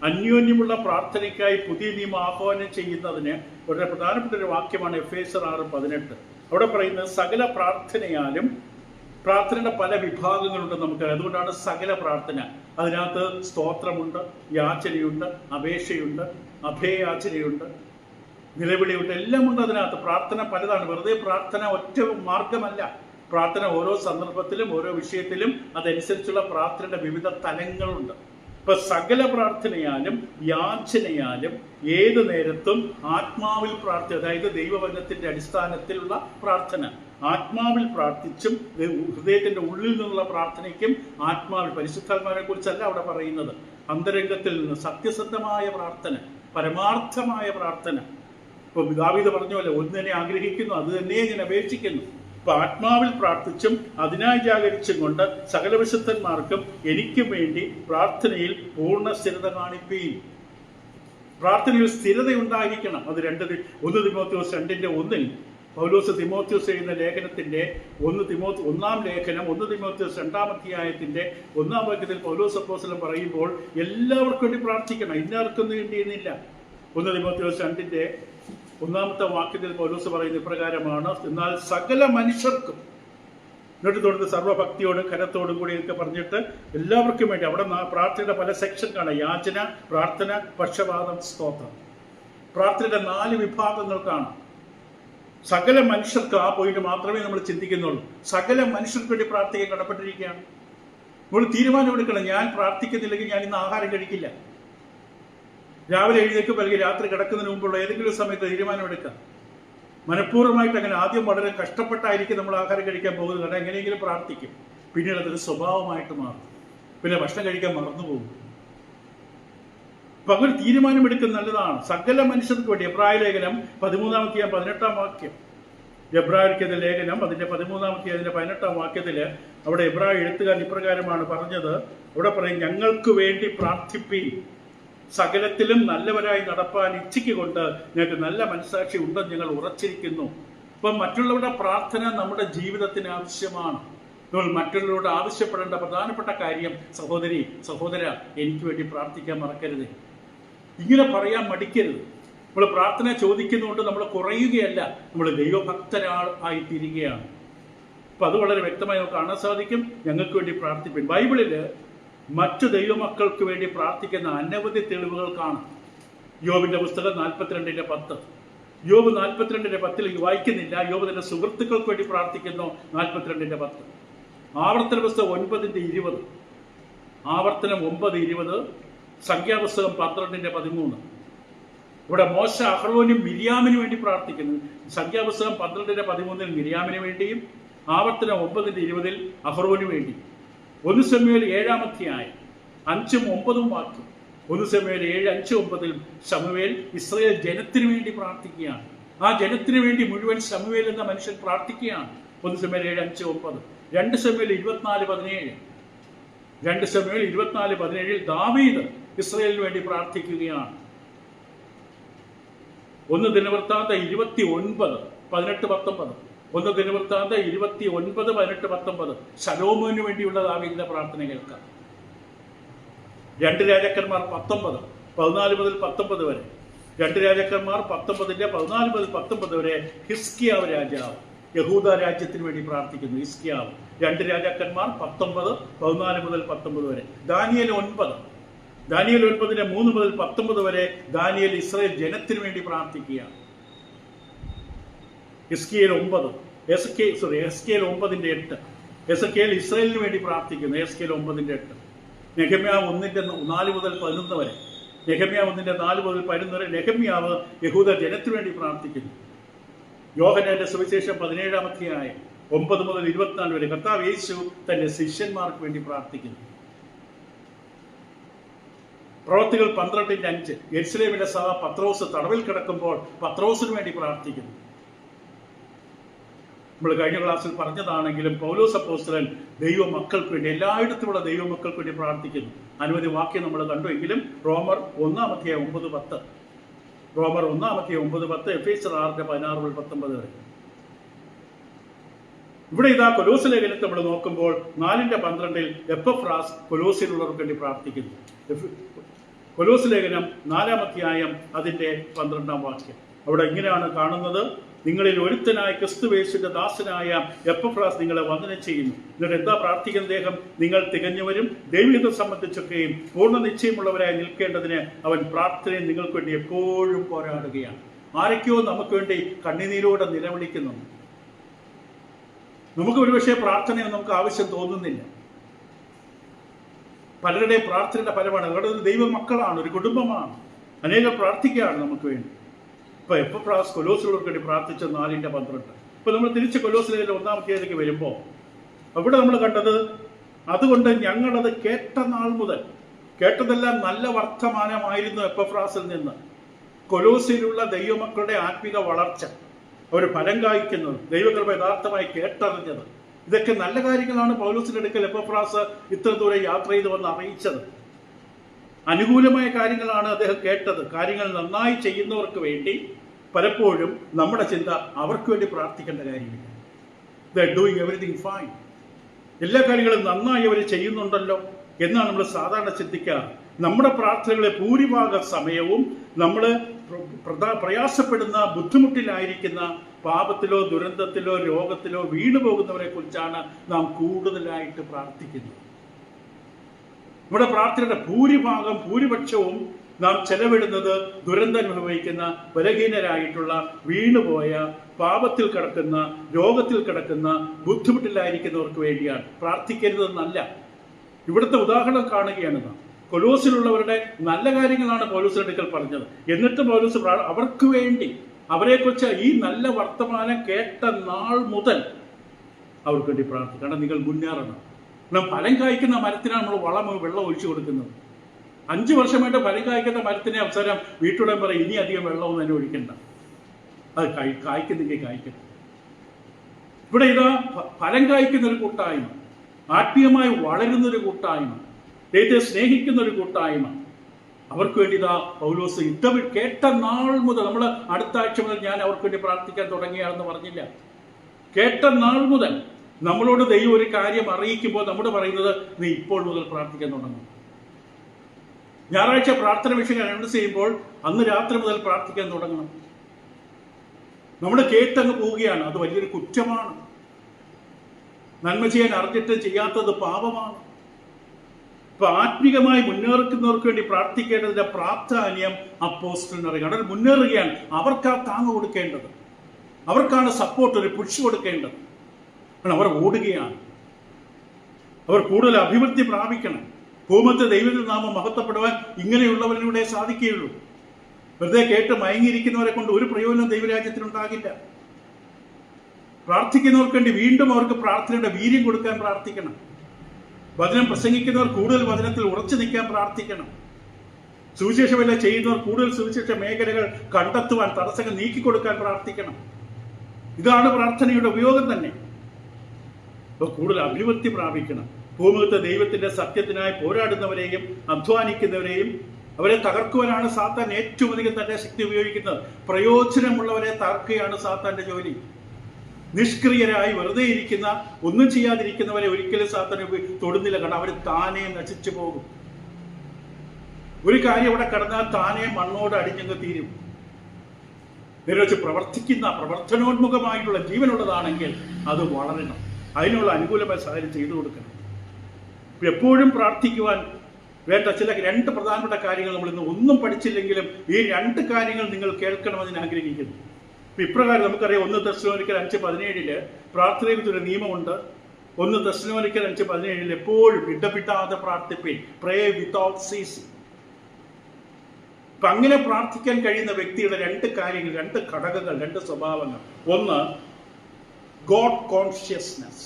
അന്യോന്യമുള്ള പ്രാർത്ഥനയ്ക്കായി പുതിയ നിയമം ആഹ്വാനം ചെയ്യുന്നതിന് വളരെ പ്രധാനപ്പെട്ട ഒരു വാക്യമാണ് എഫേസർ 6:18. അവിടെ പറയുന്നത് സകല പ്രാർത്ഥനയാലും, പ്രാർത്ഥനയുടെ പല വിഭാഗങ്ങളുണ്ട് നമുക്ക്. അതുകൊണ്ടാണ് സകല പ്രാർത്ഥന. അതിനകത്ത് സ്തോത്രമുണ്ട്, യാചനയുണ്ട്, അപേക്ഷയുണ്ട്, അഭയയാചനയുണ്ട്, നിലവിളിയുണ്ട്, എല്ലാം ഉണ്ട് അതിനകത്ത്. പ്രാർത്ഥന പലതാണ്. വെറുതെ പ്രാർത്ഥന ഒറ്റ മാർഗമല്ല. പ്രാർത്ഥന ഓരോ സന്ദർഭത്തിലും ഓരോ വിഷയത്തിലും അതനുസരിച്ചുള്ള പ്രാർത്ഥനയുടെ വിവിധ തലങ്ങളുണ്ട്. ഇപ്പൊ സകല പ്രാർത്ഥനയാലും യാചനയാലും ഏത് നേരത്തും ആത്മാവിൽ പ്രാർത്ഥന, അതായത് ദൈവവചനത്തിന്റെ അടിസ്ഥാനത്തിലുള്ള പ്രാർത്ഥന, ആത്മാവിൽ പ്രാർത്ഥിച്ചും, ഹൃദയത്തിന്റെ ഉള്ളിൽ നിന്നുള്ള പ്രാർത്ഥനയ്ക്കും ആത്മാവിൽ, പരിശുദ്ധാത്മാവിനെ കുറിച്ചല്ല അവിടെ പറയുന്നത്, അന്തരംഗത്തിൽ നിന്ന് സത്യസന്ധമായ പ്രാർത്ഥന, പരമാർത്ഥമായ പ്രാർത്ഥന. ഇപ്പൊ ദാവീദ് പറഞ്ഞ പോലെ ഒന്നിനെ ആഗ്രഹിക്കുന്നു, അത് തന്നെ ഞാൻ അപേക്ഷിക്കുന്നു. ഇപ്പൊ ആത്മാവിൽ പ്രാർത്ഥിച്ചും അതിനായി ജാഗരിച്ചും കൊണ്ട് സകല വിശുദ്ധന്മാർക്കും എനിക്കും വേണ്ടി പ്രാർത്ഥനയിൽ പൂർണ്ണ സ്ഥിരത കാണിപ്പീൻ. പ്രാർത്ഥനയിൽ സ്ഥിരത ഉണ്ടായിരിക്കണം. അത് 1 തിമോത്തിയോസ് 2:1 പൗലോസ് തിമോത്തിയോസ് എഴുതുന്ന ലേഖനത്തിന്റെ 1 തിമോത്തിയോസ് 2-ാം അധ്യായത്തിന്റെ 1-ാം വാക്യത്തിൽ പൗലോസ് അപ്പോസ്തലൻ പറയുമ്പോൾ എല്ലാവർക്കും വേണ്ടി പ്രാർത്ഥിക്കണം, ഇന്നാർക്കൊന്നും വേണ്ടിയെന്നില്ല. 1 തിമോത്തിയോസ് 2:1 വാക്യത്തിൽ പൗലോസ് പറയുന്ന ഇപ്രകാരമാണ്, എന്നാൽ സകല മനുഷ്യർക്കും, എന്നിട്ട് തുടർന്ന് സർവ്വഭക്തിയോടും ഖരത്തോടും കൂടി ഒക്കെ പറഞ്ഞിട്ട് എല്ലാവർക്കും വേണ്ടി. അവിടെ പ്രാർത്ഥനയുടെ പല സെക്ഷൻ കാണാം. യാചന, പ്രാർത്ഥന, പക്ഷപാതം, സ്തോത്രം. പ്രാർത്ഥനയുടെ 4 വിഭാഗങ്ങൾ കാണാം. സകല മനുഷ്യർക്ക്, ആ പോയിന്റ് മാത്രമേ നമ്മൾ ചിന്തിക്കുന്നുള്ളൂ. സകല മനുഷ്യർക്ക് വേണ്ടി പ്രാർത്ഥിക്കാൻ കടപ്പെട്ടിരിക്കുകയാണ്. നമ്മൾ തീരുമാനമെടുക്കണം, ഞാൻ പ്രാർത്ഥിക്കുന്നില്ലെങ്കിൽ ഞാൻ ഇന്ന് ആഹാരം കഴിക്കില്ല. രാവിലെ എഴുന്നേൽക്കുമ്പോൾ അല്ലെങ്കിൽ രാത്രി കിടക്കുന്നതിന് മുമ്പുള്ള ഏതെങ്കിലും സമയത്ത് തീരുമാനമെടുക്കാം. മനഃപൂർവ്വമായിട്ട് അങ്ങനെ ആദ്യം വളരെ കഷ്ടപ്പെട്ടായിരിക്കും നമ്മൾ ആഹാരം കഴിക്കാൻ പോകുന്നത്. കാരണം എങ്ങനെയെങ്കിലും പ്രാർത്ഥിക്കും, പിന്നീട് അതൊരു സ്വഭാവമായിട്ട് മാറും, പിന്നെ ഭക്ഷണം കഴിക്കാൻ മറന്നുപോകും. അപ്പൊ അങ്ങനെ തീരുമാനമെടുക്കുന്നത് നല്ലതാണ്. സകല മനുഷ്യർക്ക് വേണ്ടി. എബ്രായ ലേഖനം 13-ാം അധ്യായം 18-ാം വാക്യം. എബ്രായർക്കെതിരെ ലേഖനം അതിന്റെ 13-ാം അധ്യായം 18-ാം വാക്യത്തില് അവിടെ എബ്രായ എഴുത്തുകാരൻ ഇപ്രകാരമാണ് പറഞ്ഞത്. അവിടെ പറയും, ഞങ്ങൾക്ക് വേണ്ടി പ്രാർത്ഥിപ്പീൻ, സകലത്തിലും നല്ലവരായി നടപ്പാൻ ഇച്ഛിക്കൊണ്ട് ഞങ്ങൾക്ക് നല്ല മനസ്സാക്ഷി ഉണ്ടെന്ന് ഞങ്ങൾ ഉറച്ചിരിക്കുന്നു. അപ്പം മറ്റുള്ളവരുടെ പ്രാർത്ഥന നമ്മുടെ ജീവിതത്തിന് ആവശ്യമാണ്. നമ്മൾ മറ്റുള്ളവരോട് ആവശ്യപ്പെടേണ്ട പ്രധാനപ്പെട്ട കാര്യം, സഹോദരി സഹോദര എനിക്ക് വേണ്ടി പ്രാർത്ഥിക്കാൻ മറക്കരുത്. ഇങ്ങനെ പറയാൻ മടിക്കരുത്. നമ്മൾ പ്രാർത്ഥന ചോദിക്കുന്നതുകൊണ്ട് നമ്മൾ കുറയുകയല്ല, നമ്മൾ ദൈവഭക്തരായി തീരുകയാണ്. അപ്പൊ അത് വളരെ വ്യക്തമായി നമുക്ക് കാണാൻ സാധിക്കും. ഞങ്ങൾക്ക് വേണ്ടി പ്രാർത്ഥിപ്പിൻ. ബൈബിളില് മറ്റു ദൈവമക്കൾക്ക് വേണ്ടി പ്രാർത്ഥിക്കുന്ന അനവധി തെളിവുകൾ കാണാം. യോബിന്റെ പുസ്തകം 42:10. യോബ് 42:10 വായിക്കുന്നില്ല. യോബ് തന്റെ സുഹൃത്തുക്കൾക്ക് വേണ്ടി പ്രാർത്ഥിക്കുന്നു. 42:10. ആവർത്തന പുസ്തകം 9:20. ആവർത്തനം 9:20. സംഖ്യാപുസ്തകം 12:13. ഇവിടെ മോശ അഹ്റോനും മിര്യാമിന് വേണ്ടി പ്രാർത്ഥിക്കുന്നു. സംഖ്യാപുസ്തകം 12:13 മിര്യാമിന് വേണ്ടിയും ആവർത്തനം 9:20 അഹ്റോന് വേണ്ടി. 1 ശമൂവേൽ 7-ാം അധ്യായം 5-9 വാക്യം. 1 ശമൂവേൽ 7:5-9 ശമൂവേൽ ഇസ്രായേൽ ജനത്തിന് വേണ്ടി പ്രാർത്ഥിക്കുകയാണ്. ആ ജനത്തിന് വേണ്ടി മുഴുവൻ ശമൂവേൽ എന്ന മനുഷ്യൻ പ്രാർത്ഥിക്കുകയാണ്. 1 ശമൂവേൽ 7:5-9. 2 ശമൂവേൽ 24:17. 2 ശമൂവേൽ 24:17 ദാവീദ് ഇസ്രായേലിന് വേണ്ടി പ്രാർത്ഥിക്കുകയാണ്. 1 ദിനവൃത്താന്തം 29:18-19. 1 ദിനവൃത്താന്തം 29:18-19 ശലോമോന് വേണ്ടിയുള്ള ദാവീദിന്റെ പ്രാർത്ഥന കേൾക്കാം. 2 രാജാക്കന്മാർ 14 മുതൽ 19 വരെ. 2 രാജാക്കന്മാർ 14 വരെ ഹിസ്കിയാവ് രാജാവ് യഹൂദ രാജ്യത്തിന് വേണ്ടി പ്രാർത്ഥിക്കുന്നു. ഹിസ്കിയാവ്. 2 രാജാക്കന്മാർ 14 മുതൽ 19 വരെ. ദാനിയേൽ 9 3 മുതൽ 19 വരെ ദാനിയേൽ ഇസ്രായേൽ ജനത്തിന് വേണ്ടി പ്രാർത്ഥിക്കുകയാണ്. എസ്കേൽ 9:8. എസ്കേൽ ഇസ്രായേലിന് വേണ്ടി പ്രാർത്ഥിക്കുന്നു. എസ്കേൽ 9:8. നെഹമ്യാവ് 1:4 മുതൽ 11 വരെ. നെഹമ്യാവ് 1:4 മുതൽ 11 വരെ നെഹമ്യാവ് യഹൂദ ജനത്തിനു വേണ്ടി പ്രാർത്ഥിക്കുന്നു. യോഹന്നാന്റെ സുവിശേഷം 17-ാം അധ്യായം 9 മുതൽ 24 വരെ കർത്താവ് യേശു തന്റെ ശിഷ്യന്മാർക്ക് വേണ്ടി പ്രാർത്ഥിക്കുന്നു. പ്രവൃത്തികൾ 12:5 യെരുശലേമിലെ സഭ പത്രോസ് തടവിൽ കിടക്കുമ്പോൾ പത്രോസിന് വേണ്ടി പ്രാർത്ഥിക്കുന്നു. നമ്മൾ കഴിഞ്ഞ ക്ലാസ്സിൽ പറഞ്ഞതാണെങ്കിലും പൗലോസ് അപ്പോസ്തലൻ ദൈവമക്കൾക്ക് വേണ്ടി, എല്ലായിടത്തുമുള്ള ദൈവമക്കൾക്ക് വേണ്ടി പ്രാർത്ഥിക്കുന്നു. അനവധി വാക്യം നമ്മൾ കണ്ടുവെങ്കിലും റോമർ 1:9-10, റോമർ 1:9-10, എഫേസ്യർ 6:16-19 വരെ. ഇവിടെ ഇതാ കൊലോസ് ലേഖനത്തെ നമ്മൾ നോക്കുമ്പോൾ 4:12 എപ്പഫ്രാസ് കൊലോസിലുള്ളവർക്ക് വേണ്ടി പ്രാർത്ഥിക്കുന്നു. കൊലോസ് ലേഖനം 4-ാം അധ്യായം അതിന്റെ 12-ാം വാക്യം. അവിടെ ഇങ്ങനെയാണ് കാണുന്നത്: നിങ്ങളിൽ ഒരുത്തനായ ക്രിസ്തുയേശുവിന്റെ ദാസനായ എപ്പഫ്രാസ് നിങ്ങളെ വന്ദനം ചെയ്യുന്നു. എന്നിട്ട് എന്താ പ്രാർത്ഥിക്കുന്ന അദ്ദേഹം? നിങ്ങൾ തികഞ്ഞവരും ദൈവത്തെ സംബന്ധിച്ചൊക്കെയും പൂർണ്ണ നിശ്ചയമുള്ളവരായി നിൽക്കേണ്ടതിന് അവൻ പ്രാർത്ഥനയിൽ നിങ്ങൾക്ക് വേണ്ടി എപ്പോഴും പോരാടുകയാണ്. ആരൊക്കെയോ നമുക്ക് വേണ്ടി കണ്ണുനീരോടെ നിലവിളിക്കുന്നുണ്ട്. നമുക്ക് ഒരുപക്ഷെ പ്രാർത്ഥനയൊന്നും നമുക്ക് ആവശ്യം തോന്നുന്നില്ല. പലരുടെയും പ്രാർത്ഥനയുടെ ഫലമാണ്. അവിടെ ഒരു ദൈവമക്കളാണ്, ഒരു കുടുംബമാണ്, അനേകം പ്രാർത്ഥിക്കുകയാണ് നമുക്ക് വേണ്ടി. ഇപ്പൊ എപ്പഫ്രാസ് കൊലോസിലുള്ളവർക്ക് വേണ്ടി പ്രാർത്ഥിച്ച 4:12. ഇപ്പൊ നമ്മൾ തിരിച്ച് കൊലോസ് ലേഖനം 1-ാം അധ്യായത്തിലേക്ക് വരുമ്പോൾ അവിടെ നമ്മൾ കണ്ടത്, അതുകൊണ്ട് ഞങ്ങളത് കേട്ട നാൾ മുതൽ, കേട്ടതെല്ലാം നല്ല വർത്തമാനമായിരുന്നു എപ്പഫ്രാസിൽ നിന്ന്. കൊലോസിലുള്ള ദൈവമക്കളുടെ ആത്മിക വളർച്ച, അവർ ഫലം കായ്ക്കുന്നത്, ദൈവകൃപ യഥാർത്ഥമായി കേട്ടറിഞ്ഞത്, ഇതൊക്കെ നല്ല കാര്യങ്ങളാണ്. പൗലോസിന്റെ അടുക്കൽ എപ്പഫ്രാസ് ഇത്ര ദൂരെ യാത്ര ചെയ്ത് വന്ന് അറിയിച്ചത് അനുകൂലമായ കാര്യങ്ങളാണ് അദ്ദേഹം കേട്ടത്. കാര്യങ്ങൾ നന്നായി ചെയ്യുന്നവർക്ക് വേണ്ടി പലപ്പോഴും നമ്മുടെ ചിന്ത അവർക്ക് വേണ്ടി പ്രാർത്ഥിക്കേണ്ട കാര്യമില്ല. They are doing everything fine, എല്ലാ കാര്യങ്ങളും നന്നായി അവർ ചെയ്യുന്നുണ്ടല്ലോ എന്നാണ് നമ്മൾ സാധാരണ ചിന്തിക്കാറ്. നമ്മുടെ പ്രാർത്ഥനകളെ ഭൂരിഭാഗ സമയവും നമ്മൾ പ്രയാസപ്പെടുന്ന, ബുദ്ധിമുട്ടിലായിരിക്കുന്ന, പാപത്തിലോ ദുരന്തത്തിലോ രോഗത്തിലോ വീണു പോകുന്നവരെ കുറിച്ചാണ് നാം കൂടുതലായിട്ട് പ്രാർത്ഥിക്കുന്നത്. നമ്മുടെ പ്രാർത്ഥനയുടെ ഭൂരിപക്ഷവും നാം ചെലവിടുന്നത് ദുരന്തം അനുഭവിക്കുന്ന, ബലഹീനരായിട്ടുള്ള, വീണുപോയ, പാപത്തിൽ കിടക്കുന്ന, രോഗത്തിൽ കിടക്കുന്ന, ബുദ്ധിമുട്ടിലായിരിക്കുന്നവർക്ക് വേണ്ടിയാണ്. പ്രാർത്ഥിക്കരുതെന്നല്ല. ഇവിടുത്തെ ഉദാഹരണം കാണുകയാണ് നാം. കൊലോസിലുള്ളവരുടെ നല്ല കാര്യങ്ങളാണ് പൗലോസിന്റെ അടുക്കൽ പറഞ്ഞത്. എന്നിട്ട് പൗലോസ് അവർക്ക് വേണ്ടി, അവരെക്കുറിച്ച് ഈ നല്ല വർത്തമാനം കേട്ട നാൾ മുതൽ അവർക്ക് വേണ്ടി പ്രാർത്ഥിക്കണം. നിങ്ങൾ മുന്നേറണം. നാം ഫലം കായ്ക്കുന്ന മരത്തിനാണ് നമ്മൾ വെള്ളം ഒഴിച്ചു കൊടുക്കുന്നത്. 5 വർഷമായിട്ട് ഫലം കായ്ക്കുന്ന മരത്തിനെ അവസരം വീട്ടുടൻ പറയും, ഇനി അധികം വെള്ളമൊന്നും തന്നെ ഒഴിക്കണ്ട, അത് കായ്ക്കുന്നെങ്കിൽ കായ്ക്കണം. ഇവിടെ ഇതാ ഫലം കായ്ക്കുന്ന ഒരു കൂട്ടായ്മ, ആത്മീയമായി വളരുന്നൊരു കൂട്ടായ്മ, ദൈവത്തെ സ്നേഹിക്കുന്ന ഒരു കൂട്ടായ്മ. അവർക്ക് വേണ്ടി ഇതാ പൗലോസ് കേട്ട നാൾ മുതൽ, നമ്മൾ അടുത്ത ആഴ്ച മുതൽ ഞാൻ അവർക്ക് വേണ്ടി പ്രാർത്ഥിക്കാൻ തുടങ്ങിയാണെന്ന് പറഞ്ഞില്ല. കേട്ട നാൾ മുതൽ നമ്മളോട് ദൈവം ഒരു കാര്യം അറിയിക്കുമ്പോൾ നമ്മൾ പറയുന്നത്, നീ ഇപ്പോൾ മുതൽ പ്രാർത്ഥിക്കാൻ തുടങ്ങും. ഞായറാഴ്ച പ്രാർത്ഥന വിഷയം അനൗൺസ് ചെയ്യുമ്പോൾ അന്ന് രാത്രി മുതൽ പ്രാർത്ഥിക്കാൻ തുടങ്ങണം. നമ്മൾ കേട്ടങ്ങ് പോവുകയാണ്, അത് വലിയൊരു കുറ്റമാണ്. നന്മ ചെയ്യാൻ അറിഞ്ഞിട്ട് ചെയ്യാത്തത് പാപമാണ്. ഇപ്പൊ ആത്മീകമായി മുന്നേറുന്നവർക്ക് വേണ്ടി പ്രാർത്ഥിക്കേണ്ടതിന്റെ പ്രാധാന്യം അപ്പോസ്തലനറിയാം. അവർ മുന്നേറുകയാണ്, അവർക്കാ താങ്ങ് കൊടുക്കേണ്ടത്, അവർക്കാണ് സപ്പോർട്ട്, ഒരു പുഷ് കൊടുക്കേണ്ടത്. അവർ ഓടുകയാണ്. അവർ കൂടുതൽ അഭിവൃദ്ധി പ്രാപിക്കണം. ഭൂമത്തെ ദൈവത്തിന്റെ നാമം മഹത്വപ്പെടുവാൻ ഇങ്ങനെയുള്ളവരിലൂടെ സാധിക്കുകയുള്ളൂ. വെറുതെ കേട്ട് മയങ്ങിയിരിക്കുന്നവരെ കൊണ്ട് ഒരു പ്രയോജനം ദൈവരാജ്യത്തിനുണ്ടാകില്ല. പ്രാർത്ഥിക്കുന്നവർക്ക് വേണ്ടി വീണ്ടും അവർക്ക് പ്രാർത്ഥനയുടെ വീര്യം കൊടുക്കാൻ പ്രാർത്ഥിക്കണം. വചനം പ്രസംഗിക്കുന്നവർ കൂടുതൽ വചനത്തിൽ ഉറച്ചു നിൽക്കാൻ പ്രാർത്ഥിക്കണം. സുവിശേഷമല്ല ചെയ്യുന്നവർ കൂടുതൽ സുവിശേഷ മേഖലകൾ കണ്ടെത്തുവാൻ, തടസ്സങ്ങൾ നീക്കിക്കൊടുക്കാൻ പ്രാർത്ഥിക്കണം. ഇതാണ് പ്രാർത്ഥനയുടെ ഉപയോഗം തന്നെ. കൂടുതൽ അഭിവൃദ്ധി പ്രാപിക്കണം. ഭൂമുഖത്തെ ദൈവത്തിന്റെ സത്യത്തിനായി പോരാടുന്നവരെയും അധ്വാനിക്കുന്നവരെയും അവരെ തകർക്കുവാനാണ് സാത്താൻ ഏറ്റവും അധികം തന്റെ ശക്തി ഉപയോഗിക്കുന്നത്. പ്രയോജനമുള്ളവരെ തകർക്കുകയാണ് സാത്താന്റെ ജോലി. നിഷ്ക്രിയരായി വെറുതെ ഇരിക്കുന്ന, ഒന്നും ചെയ്യാതിരിക്കുന്നവരെ ഒരിക്കലും സാത്താൻ തൊടുന്നില്ല. കാരണം അവർ താനേ നശിച്ചു പോകും. ഒരു കാര്യം അവിടെ കടന്നാൽ താനേ മണ്ണോട് അടിഞ്ഞങ്ങ് തീരും. നേരെ പ്രവർത്തിക്കുന്ന, പ്രവർത്തനോന്മുഖമായിട്ടുള്ള ജീവനുള്ളതാണെങ്കിൽ അത് വളരണം. അതിനുള്ള അനുകൂലമായ സാഹചര്യം ചെയ്തു കൊടുക്കണം. എപ്പോഴും പ്രാർത്ഥിക്കുവാൻ വേണ്ട ചില 2 പ്രധാനപ്പെട്ട കാര്യങ്ങൾ നമ്മൾ ഇന്ന് ഒന്നും പഠിച്ചില്ലെങ്കിലും ഈ 2 കാര്യങ്ങൾ നിങ്ങൾ കേൾക്കണമെന്ന് ഞാൻ ആഗ്രഹിക്കുന്നു. ഇപ്രകാരം നമുക്കറിയാം, 1 തെസ്സലോനിക്കർ 5:17 പ്രാർത്ഥനയിൽ ഒരു നിയമമുണ്ട്. 1 തെസ്സലോനിക്കർ 5:17 എപ്പോഴും ഇടപെടാതെ പ്രാർത്ഥിപ്പീൻ, പ്രേ വിത്തൗട്ട് സീസിങ്. അപ്പൊ അങ്ങനെ പ്രാർത്ഥിക്കാൻ കഴിയുന്ന വ്യക്തിയുടെ 2 കാര്യങ്ങൾ, 2 ഘടകങ്ങൾ, 2 സ്വഭാവങ്ങൾ. ഒന്ന്, ഗോഡ് കോൺഷ്യസ്നെസ്.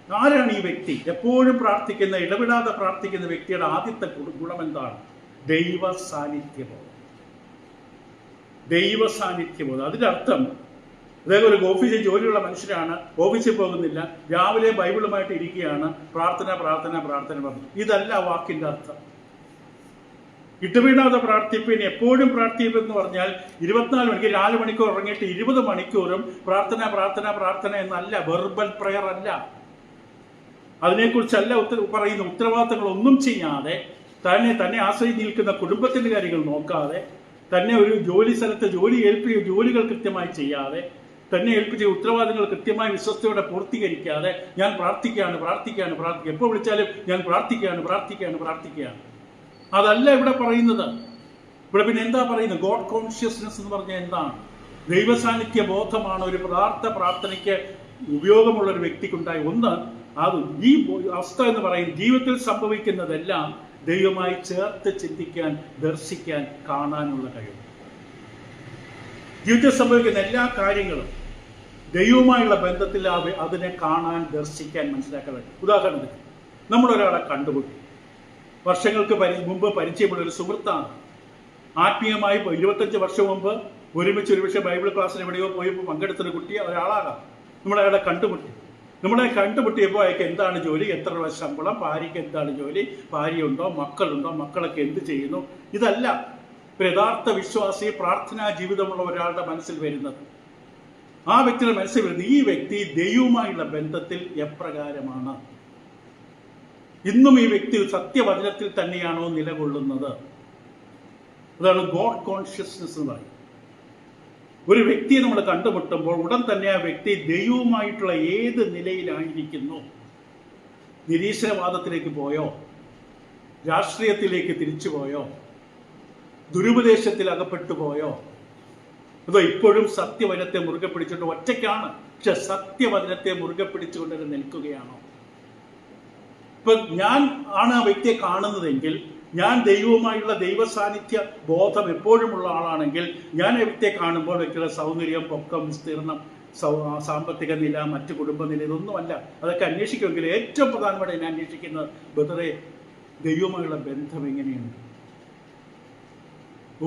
ആരാണ് ഈ വ്യക്തി? എപ്പോഴും പ്രാർത്ഥിക്കുന്ന, ഇടപെടാതെ പ്രാർത്ഥിക്കുന്ന വ്യക്തിയുടെ ആദ്യത്തെ ഗുണം എന്താണ്? ദൈവ സാന്നിധ്യബോധം. ദൈവ സാന്നിധ്യബോധം അതിൻ്റെ അർത്ഥം അദ്ദേഹം ഒരു ഓഫീസിൽ ജോലിയുള്ള മനുഷ്യരാണ്, ഓഫീസിൽ പോകുന്നില്ല, രാവിലെ ബൈബിളുമായിട്ട് ഇരിക്കുകയാണ്, പ്രാർത്ഥന പ്രാർത്ഥന പ്രാർത്ഥന പറഞ്ഞു. ഇതല്ല വാക്കിൻ്റെ അർത്ഥം. ഇടവിടാതെ പ്രാർത്ഥിപ്പിന് എപ്പോഴും പ്രാർത്ഥിപ്പെന്ന് പറഞ്ഞാൽ 24 മണിക്കൂർ 4 മണിക്കൂർ ഉറങ്ങിയിട്ട് 20 മണിക്കൂറും പ്രാർത്ഥന പ്രാർത്ഥന പ്രാർത്ഥന എന്നല്ല, വെർബൽ പ്രയർ അല്ല. അതിനെക്കുറിച്ചല്ല പറയുന്ന. ഉത്തരവാദിത്തങ്ങളൊന്നും ചെയ്യാതെ തന്നെ ആശ്രയിച്ച് നിൽക്കുന്ന കുടുംബത്തിന്റെ കാര്യങ്ങൾ നോക്കാതെ, തന്നെ ഒരു ജോലി സ്ഥലത്ത് ജോലികൾ കൃത്യമായി ചെയ്യാതെ, തന്നെ ഏൽപ്പിച്ച ഉത്തരവാദിത്തങ്ങൾ കൃത്യമായി വിശ്വസ്തയോടെ പൂർത്തീകരിക്കാതെ ഞാൻ പ്രാർത്ഥിക്കുകയാണ്. എപ്പോൾ വിളിച്ചാലും ഞാൻ പ്രാർത്ഥിക്കുകയാണ്. അതല്ല ഇവിടെ പറയുന്നത്. ഇവിടെ പിന്നെ എന്താ പറയുന്നത്? ഗോഡ് കോൺഷ്യസ്നെസ് എന്ന് പറഞ്ഞാൽ എന്താണ്? ദൈവസാന്നിധ്യ ബോധമാണ് ഒരു യഥാർത്ഥ പ്രാർത്ഥനയ്ക്ക് ഉപയോഗമുള്ള ഒരു വ്യക്തിക്കുണ്ടായി. ഒന്ന്, അത് ഈ അവസ്ഥ എന്ന് പറയും ജീവിതത്തിൽ സംഭവിക്കുന്നതെല്ലാം ദൈവമായി ചേർത്ത് ചിന്തിക്കാൻ, ദർശിക്കാൻ, കാണാനുള്ള കഴിവ്. ജീവിതത്തിൽ സംഭവിക്കുന്ന എല്ലാ കാര്യങ്ങളും ദൈവവുമായുള്ള ബന്ധത്തിൽ അതിനെ കാണാൻ, ദർശിക്കാൻ, മനസ്സിലാക്കാൻ കഴിയും. ഉദാഹരണത്തിന് നമ്മളൊരാളെ കണ്ടുപിടി. വർഷങ്ങൾക്ക് മുമ്പ് പരിചയമുള്ള ഒരു സുഹൃത്താണ്. ആത്മീയമായി 25 വർഷം മുമ്പ് ഒരുപക്ഷെ ബൈബിൾ ക്ലാസ്സിന് എവിടെയോ പോയി പങ്കെടുത്തൊരു കുട്ടിയെ ഒരാളാകാം. നമ്മളയാളെ കണ്ടുമുട്ടിയപ്പോൾ അയാൾക്ക് എന്താണ് ജോലി, എത്ര രൂപ ശമ്പളം, ഭാര്യയ്ക്ക് എന്താണ് ജോലി, ഭാര്യയുണ്ടോ, മക്കളുണ്ടോ, മക്കളൊക്കെ എന്ത് ചെയ്യുന്നു, ഇതല്ല യഥാർത്ഥ വിശ്വാസി പ്രാർത്ഥനാ ജീവിതമുള്ള ഒരാളുടെ മനസ്സിൽ വരുന്നത്. ആ വ്യക്തിയുടെ മനസ്സിൽ വരുന്നത് ഈ വ്യക്തി ദൈവവുമായുള്ള ബന്ധത്തിൽ എപ്രകാരമാണ്, ഇന്നും ഈ വ്യക്തി സത്യവചനത്തിൽ തന്നെയാണോ നിലകൊള്ളുന്നത്. അതാണ് ഗോഡ് കോൺഷ്യസ്നെസ് എന്ന് പറയും. ഒരു വ്യക്തിയെ നമ്മൾ കണ്ടുമുട്ടുമ്പോൾ ഉടൻ തന്നെ ആ വ്യക്തി ദൈവവുമായിട്ടുള്ള ഏത് നിലയിലായിരിക്കുന്നു. നിരീശ്വരവാദത്തിലേക്ക് പോയോ, രാഷ്ട്രീയത്തിലേക്ക് തിരിച്ചുപോയോ, ദുരുപദേശത്തിൽ അകപ്പെട്ടു പോയോ, അതോ ഇപ്പോഴും സത്യവചനത്തെ മുറുകെ പിടിച്ചുകൊണ്ട് ഒറ്റയ്ക്കാണ്, പക്ഷെ സത്യവചനത്തെ മുറുകെ പിടിച്ചുകൊണ്ട് നിൽക്കുകയാണോ? ഇപ്പൊ ഞാൻ ആണ് ആ വ്യക്തിയെ കാണുന്നതെങ്കിൽ, ഞാൻ ദൈവവുമായുള്ള ദൈവ സാന്നിധ്യ ബോധം എപ്പോഴുമുള്ള ആളാണെങ്കിൽ, ഞാൻ ആ വ്യക്തിയെ കാണുമ്പോൾ വ്യക്തിയുടെ സൗന്ദര്യം, പൊക്കം, വിസ്തീർണം, സാമ്പത്തിക നില, മറ്റു കുടുംബ നില, ഇതൊന്നുമല്ല. അതൊക്കെ അന്വേഷിക്കുമെങ്കിൽ ഏറ്റവും പ്രധാനമായിട്ട് ഞാൻ അന്വേഷിക്കുന്നത് ബദറെ ദൈവവുമായുള്ള ബന്ധം എങ്ങനെയുണ്ട്,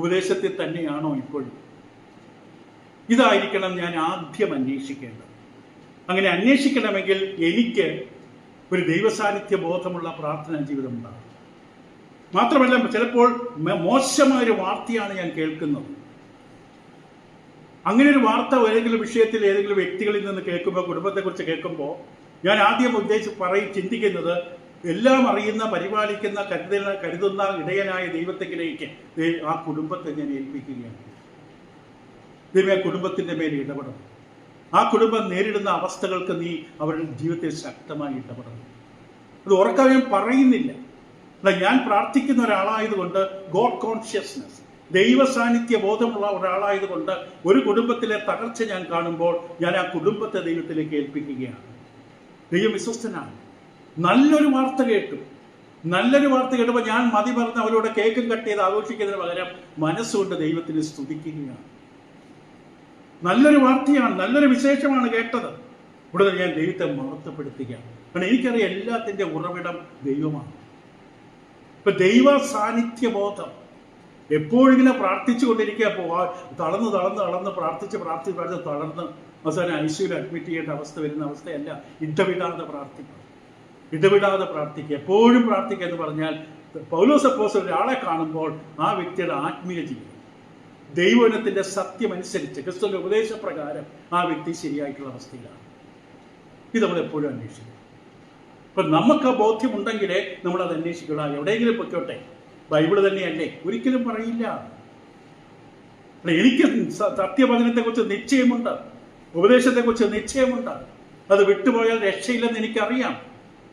ഉപദേശത്തിൽ തന്നെയാണോ ഇപ്പോഴും. ഇതായിരിക്കണം ഞാൻ ആദ്യം അന്വേഷിക്കേണ്ടത്. അങ്ങനെ അന്വേഷിക്കണമെങ്കിൽ എനിക്ക് ഒരു ദൈവസാന്നിധ്യ ബോധമുള്ള പ്രാർത്ഥനാ ജീവിതം ഉണ്ടാകും. മാത്രമല്ല, ചിലപ്പോൾ മോശമായൊരു വാർത്തയാണ് ഞാൻ കേൾക്കുന്നത്. അങ്ങനെ ഒരു വാർത്ത ഏതെങ്കിലും വിഷയത്തിൽ ഏതെങ്കിലും വ്യക്തികളിൽ നിന്ന് കേൾക്കുമ്പോൾ, കുടുംബത്തെക്കുറിച്ച് കേൾക്കുമ്പോൾ, ഞാൻ ആദ്യം ചിന്തിക്കുന്നത് എല്ലാം അറിയുന്ന, പരിപാലിക്കുന്ന, കരുതുന്ന ഇടയനായ ദൈവത്തിലേക്ക് ആ കുടുംബത്തെ ഞാൻ ഏൽപ്പിക്കുകയാണ്. ദൈവം ആ കുടുംബത്തിന്റെ മേൽ ഇടപെടണം. ആ കുടുംബം നേരിടുന്ന അവസ്ഥകൾക്ക് നീ അവരുടെ ജീവിതത്തിൽ ശക്തമായി ഇടപെടണം. അത് ഉറക്കാൻ ഞാൻ പറയുന്നില്ല. അല്ല, ഞാൻ പ്രാർത്ഥിക്കുന്ന ഒരാളായതുകൊണ്ട് ഗോഡ് കോൺഷ്യസ്നെസ്, ദൈവ സാന്നിധ്യ ബോധമുള്ള ഒരാളായതുകൊണ്ട് ഒരു കുടുംബത്തിലെ തകർച്ച ഞാൻ കാണുമ്പോൾ ഞാൻ ആ കുടുംബത്തെ ദൈവത്തിലേക്ക് ഏൽപ്പിക്കുകയാണ്. ദൈവം വിശ്വസ്തനാണ്. നല്ലൊരു വാർത്ത കേട്ടുമ്പോൾ ഞാൻ മതി പറഞ്ഞ് അവരോട് കേക്കും കട്ട് ചെയ്ത് ആഘോഷിക്കുന്നതിന് പകരം മനസ്സുകൊണ്ട് ദൈവത്തിന് സ്തുതിക്കുകയാണ്. നല്ലൊരു വാർത്തയാണ്, നല്ലൊരു വിശേഷമാണ് കേട്ടത്. ഇവിടെ ഞാൻ ദൈവത്തെ മഹത്വപ്പെടുത്തുകയാണ്. കാരണം എനിക്കറിയാം എല്ലാത്തിൻ്റെ ഉറവിടം ദൈവമാണ്. ഇപ്പൊ ദൈവ സാന്നിധ്യ ബോധം എപ്പോഴും ഇങ്ങനെ പ്രാർത്ഥിച്ചു കൊണ്ടിരിക്കുക. തളർന്ന് പ്രാർത്ഥിച്ച് തളർന്ന് അവസാനം ഐസിയുവിൽ അഡ്മിറ്റ് ചെയ്യേണ്ട അവസ്ഥ വരുന്ന അവസ്ഥയല്ല. ഇടവിടാതെ പ്രാർത്ഥിക്കുക, എപ്പോഴും പ്രാർത്ഥിക്കുക എന്ന് പറഞ്ഞാൽ പൗലോസ് അപ്പോസ്തലൻ ഒരാളെ കാണുമ്പോൾ ആ വ്യക്തിയുടെ ആത്മീയ ജീവിതം ദൈവവചനത്തിന്റെ സത്യമനുസരിച്ച് ക്രിസ്തുവിന്റെ ഉപദേശപ്രകാരം ആ വ്യക്തി ശരിയായിട്ടുള്ള അവസ്ഥയിലാണ്. ഇത് നമ്മൾ എപ്പോഴും അന്വേഷിക്കും. അപ്പൊ നമുക്ക് ആ ബോധ്യമുണ്ടെങ്കിലേ നമ്മളത് അന്വേഷിക്കണം. എവിടെയെങ്കിലും പൊയ്ക്കോട്ടെ, ബൈബിള് തന്നെയല്ലേ, ഒരിക്കലും പറയില്ല. എനിക്ക് സത്യവചനത്തെക്കുറിച്ച് നിശ്ചയമുണ്ട്, ഉപദേശത്തെക്കുറിച്ച് നിശ്ചയമുണ്ട്. അത് വിട്ടുപോയാൽ രക്ഷയില്ലെന്ന് എനിക്കറിയാം.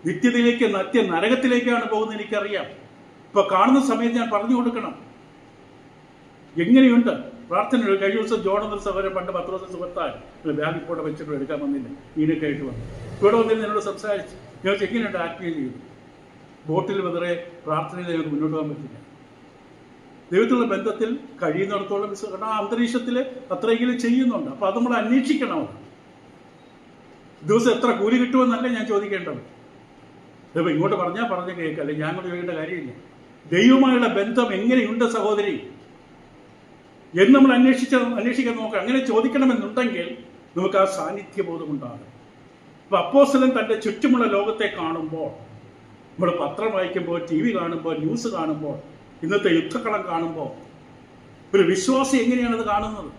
നിത്യതയിലേക്ക്, നരകത്തിലേക്കാണ് പോകുന്നത് എനിക്കറിയാം. ഇപ്പൊ കാണുന്ന സമയത്ത് ഞാൻ പറഞ്ഞു കൊടുക്കണം എങ്ങനെയുണ്ട് പ്രാർത്ഥന. കഴിഞ്ഞ ദിവസം ജോണെന്നൊരു സഹോദരൻ, പണ്ട് 10 ദിവസം സുഹൃത്തായി ബാങ്ക് ഇപ്പോൾ വെച്ചിട്ട് എടുക്കാൻ വന്നില്ല, ഈനൊക്കെ ആയിട്ട് വന്നു. ഇവിടെ വന്നിരുന്ന് എന്നോട് സംസാരിച്ചു. ഞാൻ എങ്ങനെയുണ്ട് ആത്മീയ ജീവിതം? ബോട്ടിൽ വെതറെ പ്രാർത്ഥനയിൽ ഞങ്ങൾക്ക് മുന്നോട്ട് പോകാൻ പറ്റില്ല. ദൈവത്തിലുള്ള ബന്ധത്തിൽ കഴിയുന്നിടത്തോളം കാരണം അന്തരീക്ഷത്തിൽ അത്രയെങ്കിലും ചെയ്യുന്നുണ്ട്. അപ്പൊ അത് നമ്മൾ അന്വേഷിക്കണം. ദിവസം എത്ര കൂലി കിട്ടുമെന്നല്ല ഞാൻ ചോദിക്കേണ്ടത്. ഇപ്പൊ ഇങ്ങോട്ട് പറഞ്ഞ കേൾക്കാം, അല്ലെങ്കിൽ ഞാൻ കൊണ്ട് ചോദിക്കേണ്ട കാര്യമില്ല. ദൈവവുമായുള്ള ബന്ധം എങ്ങനെയുണ്ട് സഹോദരി എന്ന് നമ്മൾ അന്വേഷിക്കാൻ നോക്കാം. അങ്ങനെ ചോദിക്കണമെന്നുണ്ടെങ്കിൽ നമുക്ക് ആ സാന്നിധ്യബോധം ഉണ്ടാകും. അപ്പൊ അപ്പോസ്തലൻ തന്റെ ചുറ്റുമുള്ള ലോകത്തെ കാണുമ്പോൾ, നമ്മൾ പത്രം വായിക്കുമ്പോൾ, TV കാണുമ്പോൾ, ന്യൂസ് കാണുമ്പോൾ, ഇന്നത്തെ യുദ്ധക്കളം കാണുമ്പോൾ, ഒരു വിശ്വാസി എങ്ങനെയാണത് കാണുന്നത്?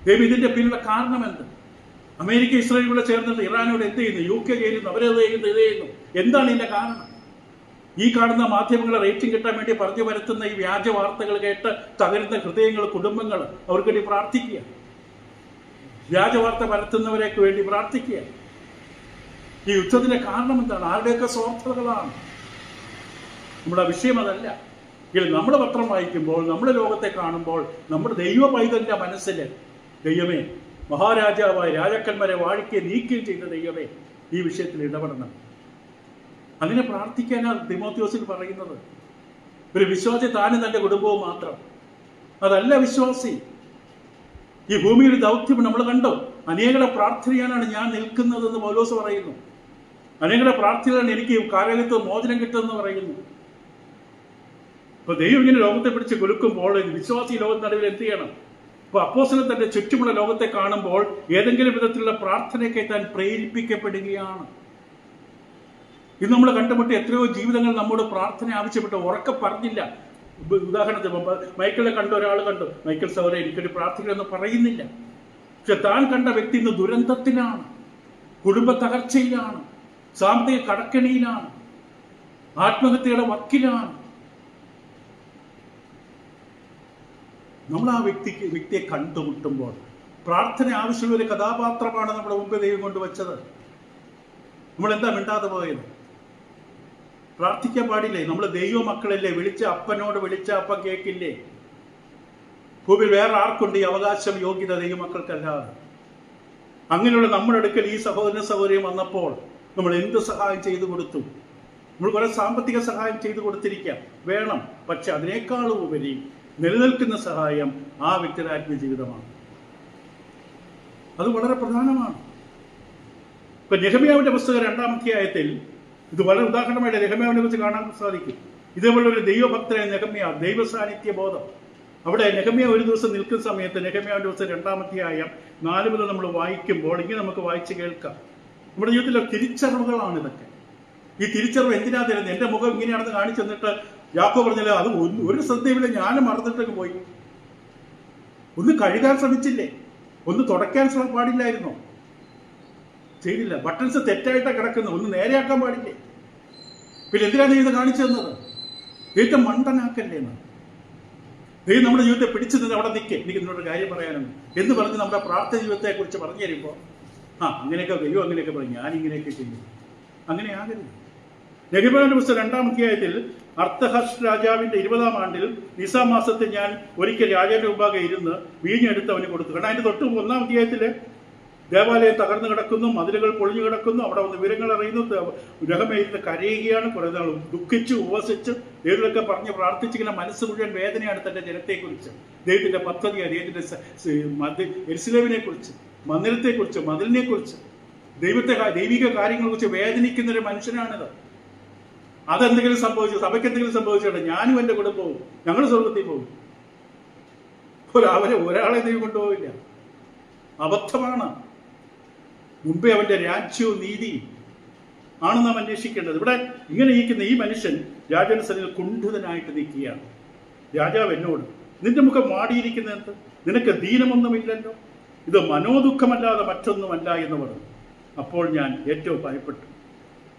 ദൈവം ഇതിന്റെ പിന്നിലുള്ള കാരണം എന്ത്? അമേരിക്ക ഇസ്രായേൽ കൂടെ ചേർന്നിട്ട് ഇറാനോട് എന്ത് ചെയ്യുന്നു? UK ചെയ്യുന്നു, അവരത് ചെയ്യുന്നു, ഇത് ചെയ്യുന്നു. എന്താണ് ഇതിന്റെ കാരണം? ഈ കാണുന്ന മാധ്യമങ്ങളെ റേറ്റിംഗ് കിട്ടാൻ വേണ്ടി പറഞ്ഞു വരുത്തുന്ന ഈ വ്യാജ വാർത്തകൾ കേട്ട് തകരുന്ന ഹൃദയങ്ങൾ, കുടുംബങ്ങൾ അവർക്ക് വേണ്ടി പ്രാർത്ഥിക്കുക. വ്യാജ വാർത്ത പരത്തുന്നവരേക്ക് വേണ്ടി പ്രാർത്ഥിക്കുക. ഈ യുദ്ധത്തിന്റെ കാരണം എന്താണ്? ആരുടെയൊക്കെ സ്വാർത്ഥതകളാണ്? നമ്മുടെ വിഷയം അതല്ല. നമ്മൾ പത്രം വായിക്കുമ്പോൾ, നമ്മുടെ ലോകത്തെ കാണുമ്പോൾ, നമ്മുടെ ദൈവ പൈതലിന്റെ മനസ്സിൽ ദൈവമേ, മഹാരാജാവായ രാജാക്കന്മാരെ വാഴിക്കുകയും നീക്കുകയും ചെയ്ത ദൈവമേ, ഈ വിഷയത്തിൽ ഇടപെടണം. അങ്ങനെ പ്രാർത്ഥിക്കാനാണ് തിമോത്തിയോസിൽ പറയുന്നത്. ഒരു വിശ്വാസി താനും തന്റെ കുടുംബവും മാത്രം, അതല്ല വിശ്വാസി. ഈ ഭൂമിയിൽ ദൗത്യം നമ്മൾ കണ്ടോ? അനേകരുടെ പ്രാർത്ഥനയാലാണ് ഞാൻ നിൽക്കുന്നതെന്ന് പൗലോസ് പറയുന്നു. അനേകരുടെ പ്രാർത്ഥനയാണ് എനിക്ക് കാലഘട്ടത്ത് മോചനം കിട്ടുമെന്ന് പറയുന്നു. അപ്പൊ ദൈവം ഇങ്ങനെ ലോകത്തെ പിടിച്ച് കുലുക്കുമ്പോൾ വിശ്വാസി ലോകത്ത് നടുവിൽ എന്ത് ചെയ്യണം? അപ്പൊ അപ്പോസ്തലൻ തന്റെ ചുറ്റുമുള്ള ലോകത്തെ കാണുമ്പോൾ ഏതെങ്കിലും വിധത്തിലുള്ള പ്രാർത്ഥനയ്ക്ക് താൻ പ്രേരിപ്പിക്കപ്പെടുകയാണ്. ഇത് നമ്മൾ കണ്ടുമുട്ടി എത്രയോ ജീവിതങ്ങൾ നമ്മോട് പ്രാർത്ഥന ആവശ്യപ്പെട്ട് ഉറക്കെ പറഞ്ഞില്ല. ഉദാഹരണത്തിന് മൈക്കിളെ കണ്ട ഒരാൾ കണ്ടു, മൈക്കിൾ സൗര എനിക്കൊരു പ്രാർത്ഥനയൊന്നും പറയുന്നില്ല. പക്ഷെ താൻ കണ്ട വ്യക്തി ഇന്ന് ദുരന്തത്തിലാണ്, കുടുംബ തകർച്ചയിലാണ്, സാമ്പത്തിക കടക്കെണിയിലാണ്, ആത്മഹത്യയുടെ വക്കിലാണ്. നമ്മൾ ആ വ്യക്തിയെ കണ്ടുമുട്ടുമ്പോൾ പ്രാർത്ഥന ആവശ്യമുള്ള ഒരു കഥാപാത്രമാണ് നമ്മുടെ മുമ്പ് ദൈവം കൊണ്ടുവച്ചത്. നമ്മളെന്താ മിണ്ടാതെ പോയത്? പ്രാർത്ഥിക്കാൻ പാടില്ലേ? നമ്മൾ ദൈവ മക്കളല്ലേ? വിളിച്ച അപ്പനോട് വിളിച്ച അപ്പൻ കേൾക്കില്ലേ? ഭൂമിയിൽ വേറെ ആർക്കുണ്ട് ഈ അവകാശം, യോഗ്യത ദൈവ മക്കൾക്കല്ലാതെ? അങ്ങനെയുള്ള നമ്മുടെ അടുക്കൽ ഈ സഹോദരിയും വന്നപ്പോൾ നമ്മൾ എന്ത് സഹായം ചെയ്തു കൊടുത്തു? നമ്മൾ കുറെ സാമ്പത്തിക സഹായം ചെയ്തു കൊടുത്തിരിക്കാം, വേണം. പക്ഷെ അതിനേക്കാളും ഉപരി നിലനിൽക്കുന്ന സഹായം ആ വ്യക്തിയുടെ ആത്മജീവിതമാണ്. അത് വളരെ പ്രധാനമാണ്. ഇപ്പൊ നെഹമ്യാവിന്റെ പുസ്തകം 2-ാം അധ്യായത്തിൽ ഇത് വളരെ ഉദാഹരണമായിട്ട് നെഹമ്യാവിനെ കുറിച്ച് കാണാൻ സാധിക്കും. ഇതേപോലെ ഒരു ദൈവഭക്തനായ നെഹമ്യാ, ദൈവ സാന്നിധ്യ ബോധം. അവിടെ നെഹമ്യാ ഒരു ദിവസം നിൽക്കുന്ന സമയത്ത് നെഹമ്യാവിന്റെ പുസ്തകം 2-ാം അധ്യായം 4 മുതൽ നമ്മൾ വായിക്കുമ്പോൾ ഇങ്ങനെ നമുക്ക് വായിച്ച് കേൾക്കാം. നമ്മുടെ ജീവിതത്തിലെ തിരിച്ചറിവുകളാണ് ഇതൊക്കെ. ഈ തിരിച്ചറിവ് എന്തിനാ തരുന്നത്? എന്റെ മുഖം ഇങ്ങനെയാണെന്ന് കാണിച്ചു തന്നിട്ട് യാക്കോബ് പറഞ്ഞില്ല, അത് ഒരു ശ്രദ്ധയുമില്ല, ഞാനും മറന്നിട്ടൊക്കെ പോയി. ഒന്ന് കഴുകാൻ ശ്രമിച്ചില്ലേ? ഒന്ന് തുടയ്ക്കാൻ പാടില്ലായിരുന്നോ? ചെയ്തില്ല. ബട്ടൺസ് തെറ്റായിട്ടാണ് കിടക്കുന്നത്, ഒന്ന് നേരെയാക്കാൻ പാടില്ലേ? പിന്നെ എന്തിനാണ് നീ ഇത് കാണിച്ചു തന്നത്? ദൈവത്തെ മണ്ടനാക്കല്ലേ എന്ന്. ദൈവം നമ്മുടെ ജീവിതത്തെ പിടിച്ചു നിന്ന് അവിടെ നിൽക്കേ, എനിക്ക് നിന്നോട് കാര്യം പറയാനുണ്ട് എന്ന് പറഞ്ഞ് നമ്മുടെ പ്രാർത്ഥന ജീവിതത്തെ കുറിച്ച് പറഞ്ഞു തരുമ്പോൾ അങ്ങനെയൊക്കെ ദൈവം അങ്ങനെയൊക്കെ പറയും, ഞാൻ ഇങ്ങനെയൊക്കെ ചെയ്യും. അങ്ങനെ ആകരുത്. നെഹമ്യാവിന്റെ പുസ്തകം 2-ാം അധ്യായത്തിൽ അർത്തഹർഷ് രാജാവിന്റെ 20-ാം ആണ്ടിൽ നിസാം മാസത്തിൽ ഞാൻ ഒരിക്കൽ രാജാവിന്റെ മുമ്പാകെ ഇരുന്ന് വീഞ്ഞെടുത്ത് അവന് കൊടുത്തു. കാരണം അതിന്റെ തൊട്ട് 1-ാം അധ്യായത്തില് ദേവാലയം തകർന്നു കിടക്കുന്നു, മതിലുകൾ പൊളിഞ്ഞു കിടക്കുന്നു, അവിടെ വന്ന് വിവരങ്ങൾ അറിയുന്നു. നെഹമ്യാ കരയുകയാണ്, കുറെ നാൾ ദുഃഖിച്ച് ഉപവസിച്ച് ദൈവത്തിലൊക്കെ പറഞ്ഞ് പ്രാർത്ഥിച്ചിങ്ങനെ മനസ്സ് മുഴുവൻ വേദനയാണ് തന്റെ ജനത്തെക്കുറിച്ച്, ദൈവത്തിന്റെ പദ്ധതിയാണ്, ദൈവത്തിന്റെ യെരുശലേമിനെ കുറിച്ച്, മന്ദിരത്തെക്കുറിച്ച്, മതിലിനെ കുറിച്ച്, ദൈവിക കാര്യങ്ങളെ കുറിച്ച് വേദനിക്കുന്ന ഒരു മനുഷ്യനാണിത്. അതെന്തെങ്കിലും സംഭവിച്ചു, സഭയ്ക്ക് എന്തെങ്കിലും സംഭവിച്ചോട്ടെ, ഞാനും എന്റെ കുടുംബവും ഞങ്ങൾ സ്വർഗത്തിൽ പോകും. ഒരാളെ ദൈവം കൊണ്ടുപോകില്ല. അബദ്ധമാണ്. മുമ്പേ അവന്റെ രാജ്യവും നീതിയും ആണ് നാം അന്വേഷിക്കേണ്ടത്. ഇവിടെ ഇങ്ങനെ ഇരിക്കുന്ന ഈ മനുഷ്യൻ രാജാവിന്റെ സന്നിധിയിൽ കുണ്ഠിതനായിട്ട് നിൽക്കുകയാണ്. രാജാവ് എന്നോട്, നിന്റെ മുഖം വാടിയിരിക്കുന്നത്, നിനക്ക് ദീനമൊന്നുമില്ലല്ലോ, ഇത് മനോദുഃഖമല്ലാതെ മറ്റൊന്നുമല്ല എന്ന് പറഞ്ഞു. അപ്പോൾ ഞാൻ ഏറ്റവും ഭയപ്പെട്ടു.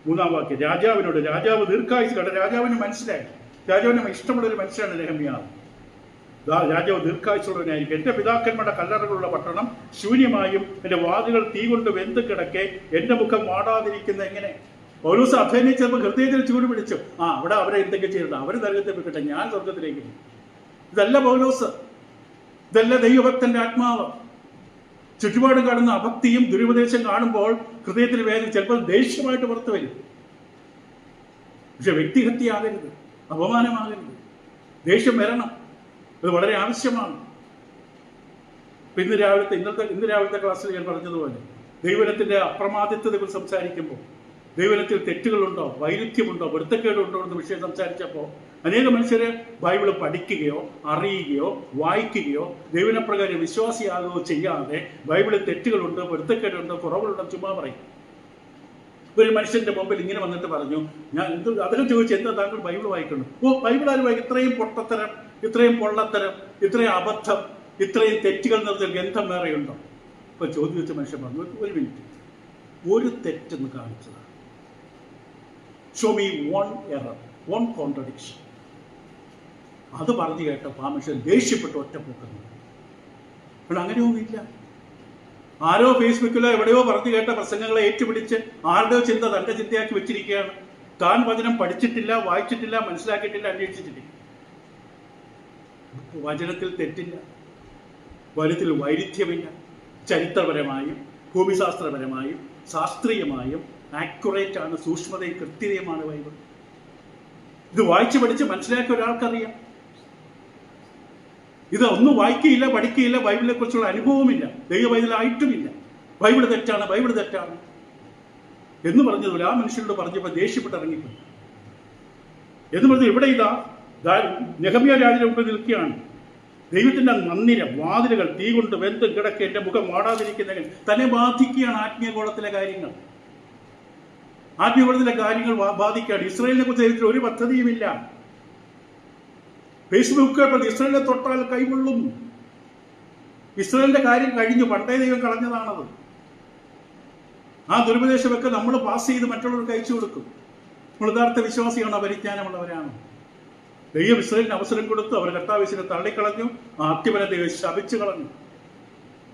3-ാം വാക്യം, രാജാവിനോട്, രാജാവ് ദീർഘായുസ് കണ്ട. രാജാവിന് മനസ്സിലായി, രാജാവിന് ഇഷ്ടമുള്ള ഒരു മനുഷ്യനാണ് നെഹമ്യാ. രാജാവ് ദീർഘായുസുള്ളവനായിരിക്കും. എന്റെ പിതാക്കന്മാരുടെ കല്ലറകളുള്ള പട്ടണം ശൂന്യമായും എന്റെ വാതിലുകൾ തീ കൊണ്ട് വെന്ത് കിടക്കെ എന്റെ മുഖം വാടാതിരിക്കുന്ന എങ്ങനെ? പൗലോസ് അഥേനയിൽ ചെറുപ്പം ഹൃദയത്തിൽ ചൂട് പിടിച്ചു. അവിടെ അവരെ എന്തൊക്കെ ചെയ്യണ്ട, അവര് നരകത്തിൽ പോയിട്ടെ, ഞാൻ സ്വർഗത്തിലേക്ക്. ഇതല്ല പൗലോസ്, ഇതല്ല ദൈവഭക്തന്റെ ആത്മാവ്. ചുറ്റുപാടും കാണുന്ന അഭക്തിയും ദുരുപദേശം കാണുമ്പോൾ ഹൃദയത്തിൽ വേദന, ചിലപ്പോൾ ദേഷ്യമായിട്ട് പുറത്തു വരും. പക്ഷെ വ്യക്തിഹത്യയാകരുത്, അപമാനമാകരുത്, ദേഷ്യം വരണം. അത് വളരെ ആവശ്യമാണ്. ഇന്ന് രാവിലത്തെ ക്ലാസ്സിൽ ഞാൻ പറഞ്ഞതുപോലെ ദൈവത്തിന്റെ അപ്രമാദിത്വത്തെ കുറിച്ച് സംസാരിക്കുമ്പോൾ ദൈവത്തിൽ തെറ്റുകളുണ്ടോ, വൈരുദ്ധ്യമുണ്ടോ, വൃത്തക്കേടുണ്ടോ എന്ന് വിഷയം സംസാരിച്ചപ്പോൾ അനേക മനുഷ്യര് ബൈബിള് പഠിക്കുകയോ അറിയുകയോ വായിക്കുകയോ ദൈവനപ്രകാരം വിശ്വാസിയാകുകയോ ചെയ്യാതെ ബൈബിളിൽ തെറ്റുകളുണ്ട്, വൃത്തക്കേടുണ്ട്, കുറവുകളുണ്ട് ചുമ്മാ പറയും. ഒരു മനുഷ്യന്റെ മുമ്പിൽ ഇങ്ങനെ വന്നിട്ട് പറഞ്ഞു, ഞാൻ അദ്ദേഹം ചോദിച്ചു, എന്താ താങ്കൾ ബൈബിൾ വായിക്കണം? ബൈബിൾ ആര് വായിക്കും? ഇത്രയും പൊട്ടത്തരം, ഇത്രയും പൊള്ളത്തരം, ഇത്രയും അബദ്ധം, ഇത്രയും തെറ്റുകൾ നിറഞ്ഞ ഗ്രന്ഥം വേറെയുണ്ടോ? ഇപ്പൊ ചോദ്യം വെച്ച മനുഷ്യൻ പറഞ്ഞു, ഒരു മിനിറ്റ്, ഒരു തെറ്റെന്ന് കാണിച്ചതാണ്. Show me one error, one contradiction. അത് പറഞ്ഞു കേട്ടപ്പോൾ ആ മനുഷ്യൻ ദേഷ്യപ്പെട്ട് ഒറ്റപ്പോക്കുന്നു. അപ്പോൾ അങ്ങനെയൊന്നുമില്ല. ആരോ ഫേസ്ബുക്കിലോ എവിടെയോ പറഞ്ഞു കേട്ട പ്രസംഗങ്ങളെ ഏറ്റുപിടിച്ച് ആരുടെയോ ചിന്ത തന്റെ ചിന്തയാക്കി വെച്ചിരിക്കുകയാണ്. താൻ വചനം പഠിച്ചിട്ടില്ല, വായിച്ചിട്ടില്ല, മനസ്സിലാക്കിയിട്ടില്ല, അന്വേഷിച്ചിട്ടില്ല. വചനത്തിൽ തെറ്റില്ല, വചനത്തിൽ വൈരുദ്ധ്യമില്ല. ചരിത്രപരമായും ഭൂമിശാസ്ത്രപരമായും ശാസ്ത്രീയമായും ആക്യുറേറ്റ് ആണ്, സൂക്ഷ്മതയും കൃത്യതയുമാണ് ബൈബിൾ. ഇത് വായിച്ച് പഠിച്ച് മനസ്സിലാക്കിയ ഒരാൾക്കറിയാം. ഇത് ഒന്നും വായിക്കുകയില്ല, പഠിക്കുകയില്ല, ബൈബിളിനെ കുറിച്ചുള്ള അനുഭവമില്ല, ദൈവബൈബിളായിട്ടുമില്ല, ബൈബിൾ തെറ്റാണ്, ബൈബിൾ തെറ്റാണ് എന്ന് പറഞ്ഞതുപോലെ ആ മനുഷ്യനോട് പറഞ്ഞപ്പോൾ ദേഷ്യപ്പെട്ട് ഇറങ്ങിപ്പോയി. എന്ന് പറഞ്ഞു, ഇവിടെ ഇതാ നെഹമ്യാ രാജയുടെ മുമ്പിൽ നിൽക്കുകയാണ്. ദൈവത്തിന്റെ മന്ദിരം, വാതിലുകൾ തീ കൊണ്ട് വെന്തും കിടക്കെ, എന്റെ മുഖം വാടാതിരിക്കുന്ന തന്നെ ബാധിക്കുകയാണ്. ആത്മീയഗോളത്തിലെ കാര്യങ്ങൾ, ആത്മീയഗോളത്തിലെ കാര്യങ്ങൾ ബാധിക്കുകയാണ്. ഇസ്രായേലിനെ കുറിച്ച് ദൈവത്തിന് ഒരു പദ്ധതിയുമില്ല. ഫേസ്ബുക്ക് ഇസ്രായേലിനെ തൊട്ടാൽ കൈകൊള്ളും. ഇസ്രായേലിന്റെ കാര്യം കഴിഞ്ഞു, പണ്ടേ ദൈവം കളഞ്ഞതാണത്. ആ ദുരുപദേശമൊക്കെ നമ്മൾ പാസ് ചെയ്ത് മറ്റുള്ളവർക്ക് അയച്ചു കൊടുക്കും. നമ്മൾ യഥാർത്ഥ വിശ്വാസിയാണോ, പരിജ്ഞാനമുള്ളവരാണ്? ദൈവം ഇസ്രായേലിന് അവസരം കൊടുത്തു, അവർ കർത്താവിനെ തള്ളിക്കളഞ്ഞു, ആദ്യമനെ ദൈവം ശപിച്ചു കളഞ്ഞു.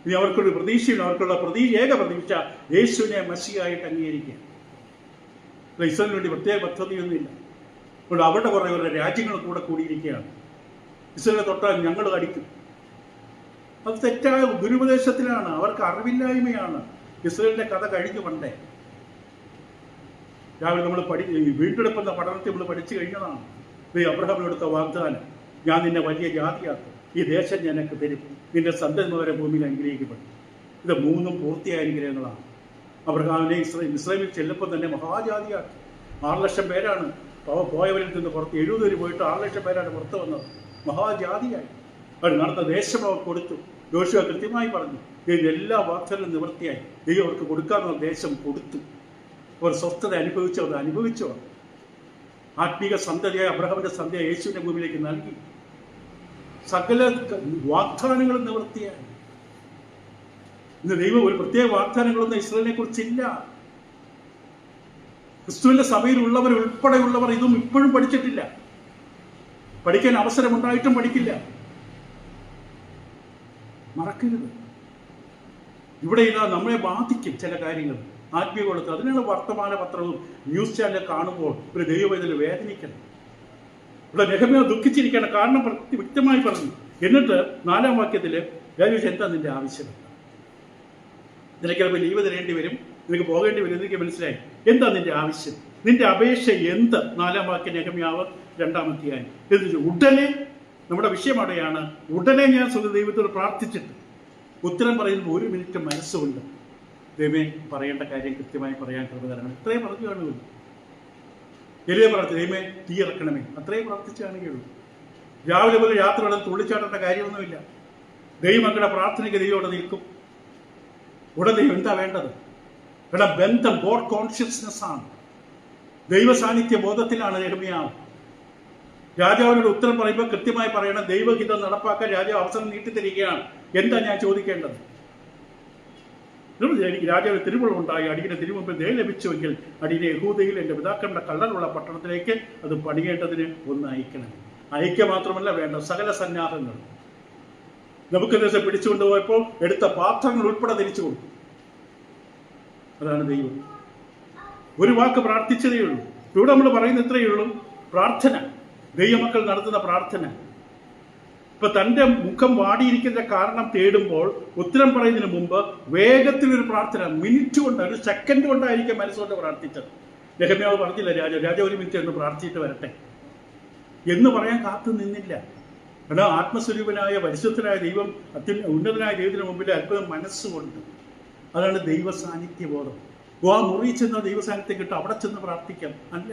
ഇനി അവർക്കൊരു പ്രതീക്ഷയില്ല. അവർക്കുള്ള ഏക പ്രതീക്ഷ യേശുവിനെ മസിഹായിട്ട് അംഗീകരിക്കുക. ഇസ്രായേലിന് വേണ്ടി പ്രത്യേക പദ്ധതിയൊന്നുമില്ല. അപ്പോൾ അവരുടെ കുറേ രാജ്യങ്ങൾ കൂടെ കൂടിയിരിക്കുകയാണ്. ഇസ്രായേലിനെ തൊട്ടാൽ ഞങ്ങൾ അടിക്കും. അത് തെറ്റായ ദുരുപദേശത്തിലാണ്, അവർക്ക് അറിവില്ലായ്മയാണ്. ഇസ്രായേലിന്റെ കഥ കഴിഞ്ഞു പണ്ടേ. രാവിലെ നമ്മൾ വീണ്ടെടുപ്പെന്ന പഠനത്തിൽ നമ്മൾ പഠിച്ചു കഴിഞ്ഞതാണ്. അബ്രഹാമിനെടുത്ത വാഗ്ദാനം, ഞാൻ നിന്നെ വലിയ ജാതിയാക്കും, ഈ ദേശം നിനക്ക് തരും, നിന്റെ സന്തതിമാരെ ഭൂമിയിൽ അനുഗ്രഹിക്കപ്പെടും. ഇത് മൂന്നും പൂർത്തിയായ അനുഗ്രഹങ്ങളാണ്. അബ്രഹാമിനെ ഇസ്രായേലിൽ ചെല്ലുമ്പോൾ തന്നെ മഹാജാതിയാക്കി. 6 ലക്ഷം പേരാണ് പോയവരിൽ നിന്ന് പുറത്ത്, 70 പേര് പോയിട്ട് 6 ലക്ഷം പേരാണ് പുറത്ത് വന്നത്. മഹാജാതിയായി അവർ നടന്ന ദേശം അവർ കൊടുത്തു. യോശുവ കൃത്യമായി പറഞ്ഞു, എല്ലാ വാഗ്ദാനവും നിവൃത്തിയായി. ദൈവം അവർക്ക് കൊടുക്കാവുന്ന ദേശം കൊടുത്തു. അവർ സ്വസ്ഥത അനുഭവിച്ചവർ. ആത്മീക സന്തതിയായ അബ്രഹാമിന്റെ സന്തതിയായ യേശുവിന്റെ ഭൂമിയിലേക്ക് നൽകി. സകല വാഗ്ദാനങ്ങളും നിവൃത്തിയായി. ഇന്ന് ദൈവം ഒരു പ്രത്യേക വാഗ്ദാനങ്ങളൊന്നും ഇസ്രായേലിനെ കുറിച്ചില്ല. ക്രിസ്തുവിന്റെ സഭയിലുള്ളവർ ഉൾപ്പെടെയുള്ളവർ ഇതും ഇപ്പോഴും പഠിച്ചിട്ടില്ല. പഠിക്കാൻ അവസരമുണ്ടായിട്ടും പഠിക്കില്ല. മറക്കരുത്. ഇവിടെ ഇതാ നമ്മളെ ബാധിക്കും ചില കാര്യങ്ങൾ, ആത്മീയഗോളത്തിൽ. അതിനാണ് വർത്തമാന പത്രവും ന്യൂസ് ചാനൽ കാണുമ്പോൾ ഒരു ദൈവവേദന വേദനിക്കണം. ഇവിടെ നെഹമ്യാ ദുഃഖിച്ചിരിക്കണം. കാരണം വ്യക്തമായി പറഞ്ഞു. എന്നിട്ട് 4-ാം വാക്യത്തിൽ രാജു, എന്താ നിന്റെ ആവശ്യം? നിനക്ക് ചിലപ്പോൾ ലീവ് തരേണ്ടി വരും, നിനക്ക് പോകേണ്ടി വരും. എനിക്ക് മനസ്സിലായി. എന്താ നിന്റെ ആവശ്യം, നിന്റെ അപേക്ഷ എന്ത്? 4-ാം വാക്യം നെഹമ്യാവ് 2-ാം അധ്യായം. ഉടനെ, നമ്മുടെ വിഷയം അവിടെയാണ്. ഉടനെ ഞാൻ ദൈവത്തോട് പ്രാർത്ഥിച്ചിട്ട് ഉത്തരം പറയുമ്പോൾ 1 മിനിറ്റ് മനസ്സുകൊണ്ട് ദൈവമേ പറയേണ്ട കാര്യം കൃത്യമായി പറയാൻ കൃപ തരണം. ഇത്രയും പറഞ്ഞു കാണുകയുള്ളൂ. എലിയ പ്രാർത്ഥന, ദൈവമേ തീ ഇറക്കണമേ, അത്രയും പ്രാർത്ഥിച്ചു കാണുകയുള്ളൂ. രാവിലെ പോലെ രാത്രി വരെ തുള്ളിച്ചാട്ടേണ്ട കാര്യമൊന്നുമില്ല. ദൈവമക്കളുടെ പ്രാർത്ഥനയ്ക്ക് ദൈവം അവിടെ നിൽക്കും. ഉടനെ എന്താ വേണ്ടത്? ഇവിടെ ബന്ധം, ഗോഡ് കോൺഷ്യസ്നെസ് ആണ്. ദൈവ സാന്നിധ്യ ബോധത്തിലാണ് നെഹമ്യാവ്. രാജാവിനോട് ഉത്തരം പറയുമ്പോൾ കൃത്യമായി പറയണം. ദൈവഹിതം നടപ്പാക്കാൻ രാജാവ് അവസരം നീട്ടിത്തരികയാണ്. എന്താ ഞാൻ ചോദിക്കേണ്ടത്? രാജാവ് തിരുവുള്ളമുണ്ടായി, അടിയന്റെ തിരുമുമ്പിൽ ദയ ലഭിച്ചുവെങ്കിൽ അടിയനെ യഹൂദയിൽ എൻ്റെ പിതാക്കളുടെ കള്ളനുള്ള പട്ടണത്തിലേക്ക് അത് പണിയേണ്ടതിന് ഒന്ന് അയക്കണം. അയക്കുക മാത്രമല്ല, വേണ്ട സകല സന്നാഹങ്ങൾ. നെബൂഖദ്നേസർ പിടിച്ചുകൊണ്ടുപോയപ്പോൾ എടുത്ത പാത്രങ്ങൾ ഉൾപ്പെടെ തിരിച്ചു കൊടുത്തു. അതാണ് ദൈവം. ഒരു വാക്ക് പ്രാർത്ഥിച്ചതേ ഉള്ളൂ. ഇവിടെ നമ്മൾ പറയുന്ന ഇത്രയേ ഉള്ളൂ. പ്രാർത്ഥന, ദൈവമക്കൾ നടത്തുന്ന പ്രാർത്ഥന. ഇപ്പൊ തന്റെ മുഖം വാടിയിരിക്കുന്ന കാരണം തേടുമ്പോൾ ഉത്തരം പറയുന്നതിന് മുമ്പ് വേഗത്തിലൊരു പ്രാർത്ഥന, മിനിറ്റ് കൊണ്ട്, ഒരു സെക്കൻഡ് കൊണ്ടായിരിക്കും മനസ്സുകൊണ്ട് പ്രാർത്ഥിച്ചത്. നെഹമ്യാവ് പറഞ്ഞില്ല, രാജാവ് 1 മിനിറ്റ് ഒന്ന് പ്രാർത്ഥിച്ചിട്ട് വരട്ടെ എന്ന് പറയാൻ കാത്തു നിന്നില്ല. കാരണം ആത്മസ്വരൂപനായ പരിശുദ്ധനായ ദൈവം, ഉന്നതനായ ദൈവത്തിന് മുമ്പിൽ അല്പം മനസ്സുകൊണ്ട്. അതാണ് ദൈവ സാന്നിധ്യബോധം. ആ മുറി ചെന്ന ദൈവസാന്നിധ്യം കിട്ടും, അവിടെ ചെന്ന് പ്രാർത്ഥിക്കാം. അല്ല,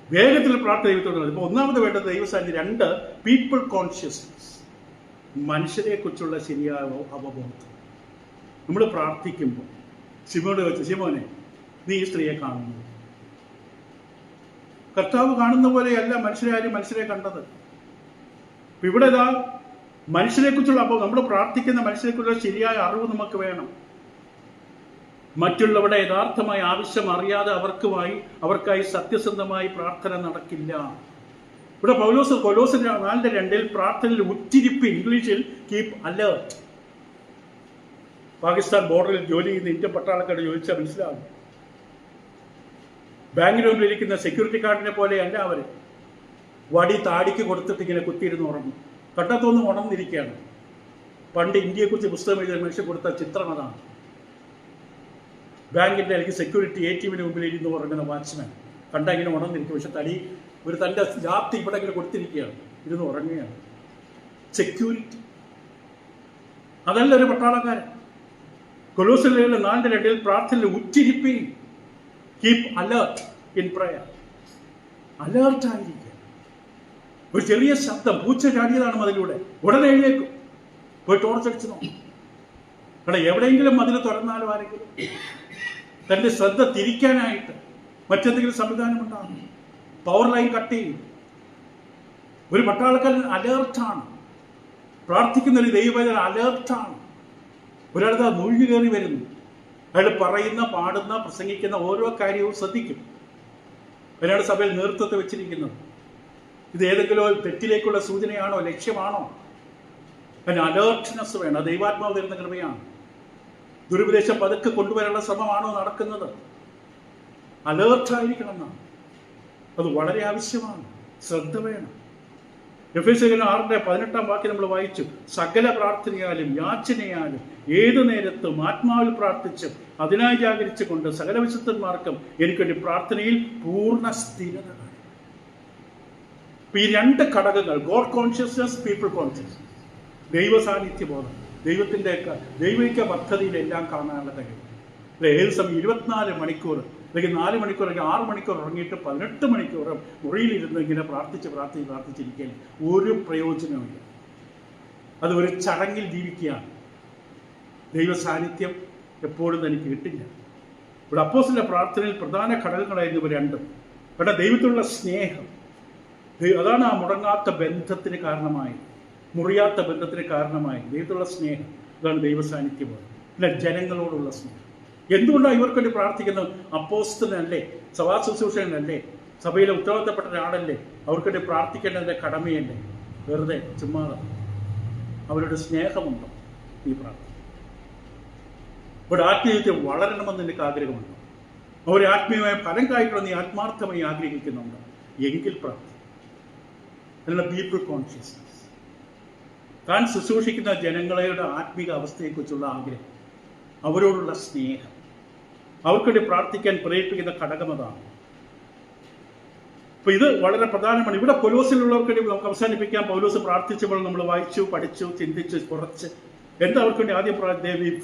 വേഗത്തിൽ പ്രാർത്ഥന ദൈവത്തോട്. ഇപ്പൊ ഒന്നാമത് വേണ്ടത് ദൈവസാന്നിധ്യം. 2, പീപ്പിൾ കോൺഷ്യസ്നസ്, മനുഷ്യരെ കുറിച്ചുള്ള ശരിയായ അവബോധം. നമ്മൾ പ്രാർത്ഥിക്കുമ്പോൾ ശിവനോട് വെച്ച്, ശിവനെ നീ ഈ സ്ത്രീയെ കാണുന്നു, കർത്താവ് കാണുന്ന പോലെയല്ല മനുഷ്യരെ കണ്ടത്. ഇവിടെ മനുഷ്യരെ കുറിച്ചുള്ള, അപ്പോൾ നമ്മൾ പ്രാർത്ഥിക്കുന്ന മനുഷ്യരെ കുറിച്ചുള്ള ശരിയായ അറിവ് നമുക്ക് വേണം. മറ്റുള്ളവരുടെ യഥാർത്ഥമായ ആവശ്യം അറിയാതെ അവർക്കായി സത്യസന്ധമായി പ്രാർത്ഥന നടക്കില്ല. ഇവിടെ കൊലോസ് 4:2 പ്രാർത്ഥനയിൽ ഉറ്റിരിപ്പ്, ഇംഗ്ലീഷിൽ കീപ് അലേർട്ട്. പാകിസ്ഥാൻ ബോർഡറിൽ ജോലി ചെയ്യുന്ന ഇന്ത്യൻ പട്ടാളക്കാരോട് ചോദിച്ചാൽ മനസ്സിലാകും. ബാങ്കിന് മുമ്പിലിരിക്കുന്ന സെക്യൂരിറ്റി ഗാർഡിനെ പോലെയല്ല അവർ. വടി താടിക്ക് കൊടുത്തിട്ട് ഇങ്ങനെ കുത്തിയിരുന്ന് ഉറങ്ങും. കണ്ടത്തൊന്നും ഉണർന്നിരിക്കുകയാണ്. പണ്ട് ഇന്ത്യയെക്കുറിച്ച് പുസ്തകം എഴുതിയ മനുഷ്യൻ കൊടുത്ത ചിത്രം അതാണ്. ബാങ്കിൻ്റെ അല്ലെങ്കിൽ സെക്യൂരിറ്റി ATMന് മുമ്പിൽ ഇരുന്ന് ഉറങ്ങുന്ന വാച്ച്മാൻ കണ്ട ഇങ്ങനെ ഉണർന്നിരിക്കും. പക്ഷെ തൻ്റെ ജാപ്തി ഇവിടെ ഇങ്ങനെ കൊടുത്തിരിക്കുകയാണ്, ഇരുന്ന് ഉറങ്ങുകയാണ്. സെക്യൂരിറ്റി അതല്ല ഒരു പട്ടാളക്കാരൻ. കൊലോസ്യർ 4:2 പ്രാർത്ഥനയിൽ ഉറ്റിരിപ്പീൻ, കീപ് അലേർട്ട് ഇൻ പ്രയർ. അലേർട്ടായിരിക്കുക. ഒരു ചെറിയ ശബ്ദം, പൂച്ച ചാടിയതാണ് അതിലൂടെ, ഉടനെ എഴുന്നേക്കും, പോയി ടോർച്ചടിച്ച് നോക്കും. കാരണം എവിടെയെങ്കിലും അതിൽ തുറന്നാലും ആരെങ്കിലും തൻ്റെ ശ്രദ്ധ തിരിക്കാനായിട്ട് മറ്റെന്തെങ്കിലും സംവിധാനം ഉണ്ടാകും. പവർ ലൈൻ കട്ട് ചെയ്യും. ഒരു പട്ടാളക്കാരൻ അലേർട്ടാണ്. പ്രാർത്ഥിക്കുന്ന ഒരു ദൈവവേദന അലേർട്ടാണ്. ഒരാളത് മുഴുകി കയറി വരുന്നു. അയാൾ പറയുന്ന, പാടുന്ന, പ്രസംഗിക്കുന്ന ഓരോ കാര്യവും ശ്രദ്ധിക്കും. അതിനാണ് സഭയിൽ നേതൃത്വത്തെ വെച്ചിരിക്കുന്നത്. ഇത് ഏതെങ്കിലും തെറ്റിലേക്കുള്ള സൂചനയാണോ, ലക്ഷ്യമാണോ? അതിന് അലേർട്ട്നെസ് വേണം. ദൈവാത്മാവ് തരുന്ന കൃപയാണ്. ദുരുപദേശം പതുക്കെ കൊണ്ടുവരാനുള്ള ശ്രമമാണോ നടക്കുന്നത്? അലേർട്ടായിരിക്കണം എന്നാണ്. അത് വളരെ ആവശ്യമാണ്. ശ്രദ്ധ വേണം. എഫേസ്യർ 6:18 നമ്മൾ വായിച്ചു. സകല പ്രാർത്ഥനയാലും യാചനയാലും ഏതു നേരത്തും ആത്മാവിൽ പ്രാർത്ഥിച്ചും അതിനായി ജാഗരിച്ചുകൊണ്ട് സകല വിശുദ്ധന്മാർക്കും എനിക്കൊരു പ്രാർത്ഥനയിൽ പൂർണ്ണ സ്ഥിരത. ഈ 2 ഘടകങ്ങൾ, ഗോഡ് കോൺഷ്യസ്നസ്, പീപ്പിൾ കോൺഷ്യസ്നസ്, ദൈവ സാന്നിധ്യബോധം, ദൈവിക പദ്ധതിയിലെല്ലാം കാണാനുള്ള കഴിവ്. ഏത് സമയം 24 മണിക്കൂർ അല്ലെങ്കിൽ 4 മണിക്കൂർ അല്ലെങ്കിൽ 6 മണിക്കൂർ ഉറങ്ങിയിട്ട് 18 മണിക്കൂർ മുറിയിലിരുന്ന് ഇങ്ങനെ പ്രാർത്ഥിച്ചിരിക്കാൻ ഒരു പ്രയോജനമില്ല. അത് ഒരു ചടങ്ങിൽ ജീവിക്കുകയാണ്. ദൈവ സാന്നിധ്യം എപ്പോഴും തനിക്ക് കിട്ടില്ല. ഇവിടെ അപ്പോസ്തലന്റെ പ്രാർത്ഥനയിൽ പ്രധാന ഘടകങ്ങളായിരുന്നു ഇവ 2. ഇവിടെ ദൈവത്തിലുള്ള സ്നേഹം, അതാണ് ആ മുടങ്ങാത്ത ബന്ധത്തിന് കാരണമായി, മുറിയാത്ത ബന്ധത്തിന് കാരണമായി. ദൈവത്തിലുള്ള സ്നേഹം, അതാണ് ദൈവ സാന്നിധ്യം. അല്ല, ജനങ്ങളോടുള്ള സ്നേഹം. എന്തുകൊണ്ടാണ് ഇവർക്ക് വേണ്ടി പ്രാർത്ഥിക്കുന്നത്? അപ്പോസ്തലനല്ലേ, സഭാ ശുശ്രൂഷകനല്ലേ, സഭയിലെ ഉത്തരവാദിത്തപ്പെട്ട ഒരാളല്ലേ, അവർക്ക് വേണ്ടി പ്രാർത്ഥിക്കേണ്ടതിൻ്റെ കടമയല്ലേ. വെറുതെ ചുമ്മാതെ അവരുടെ സ്നേഹമുണ്ടോ ഈ പ്രാർത്ഥന? ഇവിടെ ആത്മീയത്തിൽ വളരണമെന്ന് എനിക്ക് ആഗ്രഹമുണ്ട്. അവർ ആത്മീയമായ ഫലം കായ്ക്കണമെന്ന് നീ ആത്മാർത്ഥമായി ആഗ്രഹിക്കുന്നുണ്ട് എങ്കിൽ പ്രാർത്ഥന. അതിനുള്ള പീപ്പിൾ കോൺഷ്യസ്നസ്, താൻ ശുശ്രൂഷിക്കുന്ന ജനങ്ങളുടെ ആത്മീക അവസ്ഥയെക്കുറിച്ചുള്ള ആഗ്രഹം, അവരോടുള്ള സ്നേഹം, അവർക്കുവേണ്ടി പ്രാർത്ഥിക്കാൻ പ്രേരിപ്പിക്കുന്ന ഘടകം അതാണ്. അപ്പൊ ഇത് വളരെ പ്രധാനമാണ്. ഇവിടെ കൊലോസിലുള്ളവർക്ക് വേണ്ടി നമുക്ക് അവസാനിപ്പിക്കാം. പൗലോസ് പ്രാർത്ഥിച്ചപ്പോൾ നമ്മൾ വായിച്ചു, പഠിച്ചു, ചിന്തിച്ച് കുറച്ച്. എന്താ അവർക്ക് വേണ്ടി ആദ്യം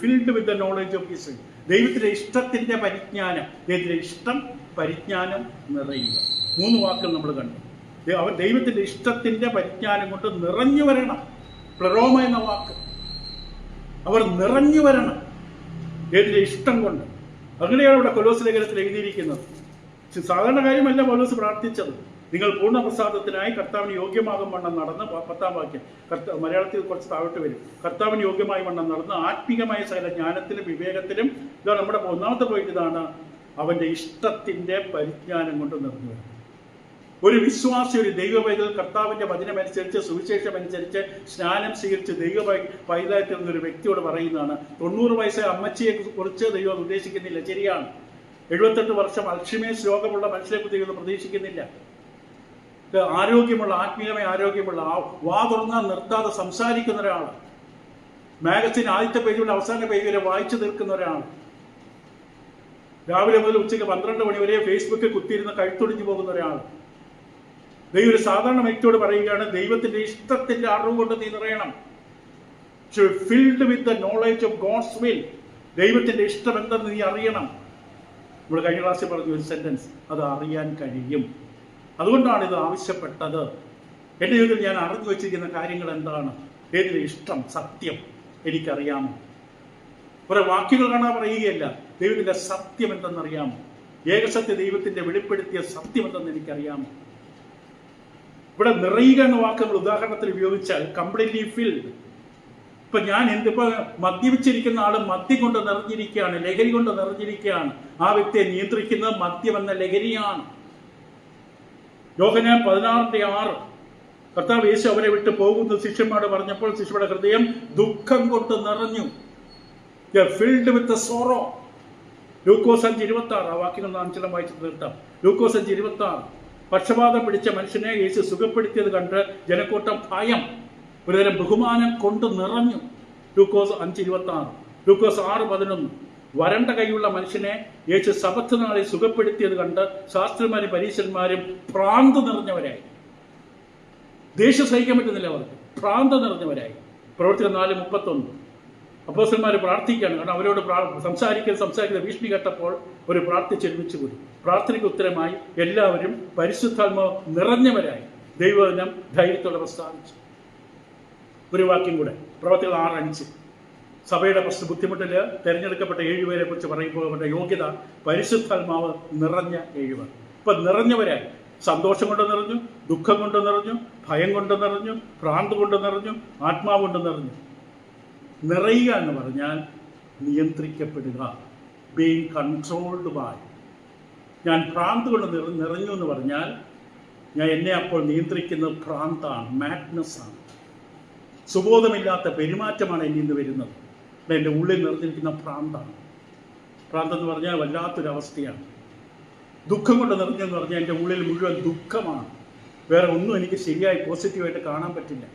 filled with the knowledge of his, ദൈവത്തിന്റെ ഇഷ്ടത്തിന്റെ പരിജ്ഞാനം. ദൈവത്തിന്റെ ഇഷ്ടം, പരിജ്ഞാനം, നിറയുക. 3 വാക്കുകൾ നമ്മൾ കണ്ടു. അവർ ദൈവത്തിന്റെ ഇഷ്ടത്തിന്റെ പരിജ്ഞാനം കൊണ്ട് നിറഞ്ഞു വരണം. പ്ലറോമ എന്ന വാക്ക്, അവർ നിറഞ്ഞു വരണം ദൈവത്തിന്റെ ഇഷ്ടം കൊണ്ട്. അങ്ങനെയാണ് ഇവിടെ കൊലോസ് ലേഖനത്തിൽ എഴുതിയിരിക്കുന്നത്. സാധാരണ കാര്യമല്ല പൗലോസ് പ്രാർത്ഥിച്ചത്. നിങ്ങൾ പൂർണ്ണ പ്രസാദത്തിനായി കർത്താവിന് യോഗ്യമാകും വണ്ണം നടന്ന്, 10-ാം വാക്യം, മലയാളത്തിൽ കുറച്ച് താഴോട്ട് വരും, കർത്താവിന് യോഗ്യമായി വണ്ണം നടന്ന് ആത്മീകമായ സകല ജ്ഞാനത്തിലും വിവേകത്തിലും. ഇതാണ് നമ്മുടെ 1ാമത്തെ പോയിന്റ്. ഇതാണ് അവന്റെ ഇഷ്ടത്തിന്റെ പരിജ്ഞാനം കൊണ്ട് നിറഞ്ഞു വരണം. ഒരു വിശ്വാസി, ഒരു ദൈവവൈദ്യൽ കർത്താവിന്റെ വചനമനുസരിച്ച്, സുവിശേഷം അനുസരിച്ച് സ്നാനം സ്വീകരിച്ച് ദൈവ പൈതലായിട്ട് ഒരു വ്യക്തിയോട് പറയുന്നതാണ്. 90 വയസ്സായ അമ്മച്ചിയെ കുറിച്ച് ദൈവം ഉദ്ദേശിക്കുന്നില്ല. ശരിയാണ്. 78 വർഷം അൽഷിമേഴ്സ് രോഗമുള്ള മനുഷ്യരെ ദൈവം പ്രതീക്ഷിക്കുന്നില്ല. ആരോഗ്യമുള്ള, ആത്മീയമായ ആരോഗ്യമുള്ള, വാ തുറന്നാൽ നിർത്താതെ സംസാരിക്കുന്ന ഒരാൾ, മാഗസിൻ ആദ്യത്തെ പേജ് മുതൽ അവസാന പേജ് വരെ വായിച്ചു തീർക്കുന്ന ഒരാൾ, രാവിലെ മുതൽ ഉച്ചയ്ക്ക് 12 മണി വരെ ഫേസ്ബുക്കിൽ കുത്തിയിരുന്ന് കഴുത്തൊടിഞ്ഞു പോകുന്ന ഒരാൾ. ദൈവം ഒരു സാധാരണ വ്യക്തിയോട് പറയുകയാണ്, ദൈവത്തിന്റെ ഇഷ്ടത്തിന്റെ അറിവ് കൊണ്ട് നീ നിറയണം. Filled with the knowledge of God's will. ദൈവത്തിൻ്റെ ഇഷ്ടം എന്തെന്ന് നീ അറിയണം. നമ്മൾ കഴിഞ്ഞ ക്ലാസ്സിൽ പറഞ്ഞ ഒരു സെന്റൻസ്, അത് അറിയാൻ കഴിയും. അതുകൊണ്ടാണ് ഇത് ആവശ്യപ്പെട്ടത്. എൻ്റെ ജീവിതത്തിൽ ഞാൻ അറിഞ്ഞു വച്ചിരിക്കുന്ന കാര്യങ്ങൾ എന്താണ്? ഏതിൻ്റെ ഇഷ്ടം, സത്യം എനിക്കറിയാമോ? കുറെ വാക്കുകൾ കാണാൻ പറയുകയല്ല, ദൈവത്തിൻ്റെ സത്യം എന്തെന്നറിയാമോ? ഏകസത്യ ദൈവത്തിൻ്റെ വെളിപ്പെടുത്തിയ സത്യം എന്തെന്ന് എനിക്കറിയാമോ? ഇവിടെ നിറയുക എന്ന വാക്ക് നമ്മൾ ഉദാഹരണത്തിൽ ഉപയോഗിച്ചാൽ കംപ്ലീറ്റ്ലി ഫിൽഡ്. ഇപ്പൊ ഞാൻ എന്തിപ്പോ മദ്യപിച്ചിരിക്കുന്ന ആള് മദ്യം കൊണ്ട് നിറഞ്ഞിരിക്കുകയാണ്, ലഹരി കൊണ്ട് നിറഞ്ഞിരിക്കുകയാണ്. ആ വ്യക്തിയെ നിയന്ത്രിക്കുന്നത് മദ്യം എന്ന ലഹരിയാണ്. യോഹന്നാൻ 16:6 കർത്താവ് യേശു അവരെ വിട്ട് പോകുന്ന ശിഷ്യന്മാരോട് പറഞ്ഞപ്പോൾ ശിഷ്യരുടെ ഹൃദയം ദുഃഖം കൊണ്ട് നിറഞ്ഞു. Filled with sorrow. ലൂക്കോസ് 5:26 ആ വാക്യങ്ങൾ നാം ചില വായിച്ചു തീർത്താം. ലൂക്കോസ് 5:26 പക്ഷപാതം പിടിച്ച മനുഷ്യനെ യേശു സുഖപ്പെടുത്തിയത് കണ്ട് ജനക്കൂട്ടം ഭയം, ഒരുതരം ബഹുമാനം കൊണ്ട് നിറഞ്ഞു. ലൂക്കോസ് 5:26. ലൂക്കോസ് 6:11 വരണ്ട കൈയുള്ള മനുഷ്യനെ യേശു സബത്ത് നാളിൽ സുഖപ്പെടുത്തിയത് കണ്ട് ശാസ്ത്രിമാരും പരീശന്മാരും ഭ്രാന്ത് നിറഞ്ഞവരായി. ദേഷ്യം സഹിക്കാൻ പറ്റുന്നില്ല അവർക്ക്, ഭ്രാന്ത് നിറഞ്ഞവരായി. പ്രവർത്തികൾ 4:31 അപ്പോസ്തലന്മാർ പ്രാർത്ഥിക്കുകയാണ്. കാരണം അവരോട് സംസാരിക്കുന്ന ഭീഷണി കേട്ടപ്പോൾ ഒരു പ്രാർത്ഥിച്ചൊരുമിച്ച് കൂടി. പ്രാർത്ഥനയ്ക്ക് ഉത്തരമായി എല്ലാവരും പരിശുദ്ധാത്മാവ് നിറഞ്ഞവരായി ദൈവവചനം ധൈര്യത്തോടെ പ്രസ്താവിച്ചു. ഒരു വാക്യം കൂടെ, പ്രവർത്തികൾ 6:5 സഭയുടെ ബുദ്ധിമുട്ടിൽ തിരഞ്ഞെടുക്കപ്പെട്ട 7 പേരെ കുറിച്ച് പറയുമ്പോൾ അവരുടെ യോഗ്യത പരിശുദ്ധാത്മാവ് നിറഞ്ഞ 7 പേർ. ഇപ്പൊ നിറഞ്ഞവരായി. സന്തോഷം കൊണ്ട് നിറഞ്ഞു, ദുഃഖം കൊണ്ട് നിറഞ്ഞു, ഭയം കൊണ്ട് നിറഞ്ഞു, ഭ്രാന്ത് കൊണ്ട് നിറഞ്ഞു, ആത്മാവ് കൊണ്ട് നിറഞ്ഞു. നിറയുക എന്ന് പറഞ്ഞാൽ നിയന്ത്രിക്കപ്പെടുക, ബീങ് കൺട്രോൾഡ് ബൈ. ഞാൻ ഭ്രാന്ത് കൊണ്ട് നിറഞ്ഞു എന്ന് പറഞ്ഞാൽ ഞാൻ എന്നെ അപ്പോൾ നിയന്ത്രിക്കുന്നത് ഭ്രാന്താണ്, മാഡ്നസ് ആണ്. സുബോധമില്ലാത്ത പെരുമാറ്റമാണ് എന്നിൽ നിന്ന് വരുന്നത്. എൻ്റെ ഉള്ളിൽ നിറഞ്ഞിരിക്കുന്ന ഭ്രാന്താണ്. ഭ്രാന്തെന്ന് പറഞ്ഞാൽ വല്ലാത്തൊരവസ്ഥയാണ്. ദുഃഖം കൊണ്ട് നിറഞ്ഞെന്ന് പറഞ്ഞാൽ എൻ്റെ ഉള്ളിൽ മുഴുവൻ ദുഃഖമാണ്. വേറെ ഒന്നും എനിക്ക് ശരിയായി പോസിറ്റീവായിട്ട് കാണാൻ പറ്റില്ല.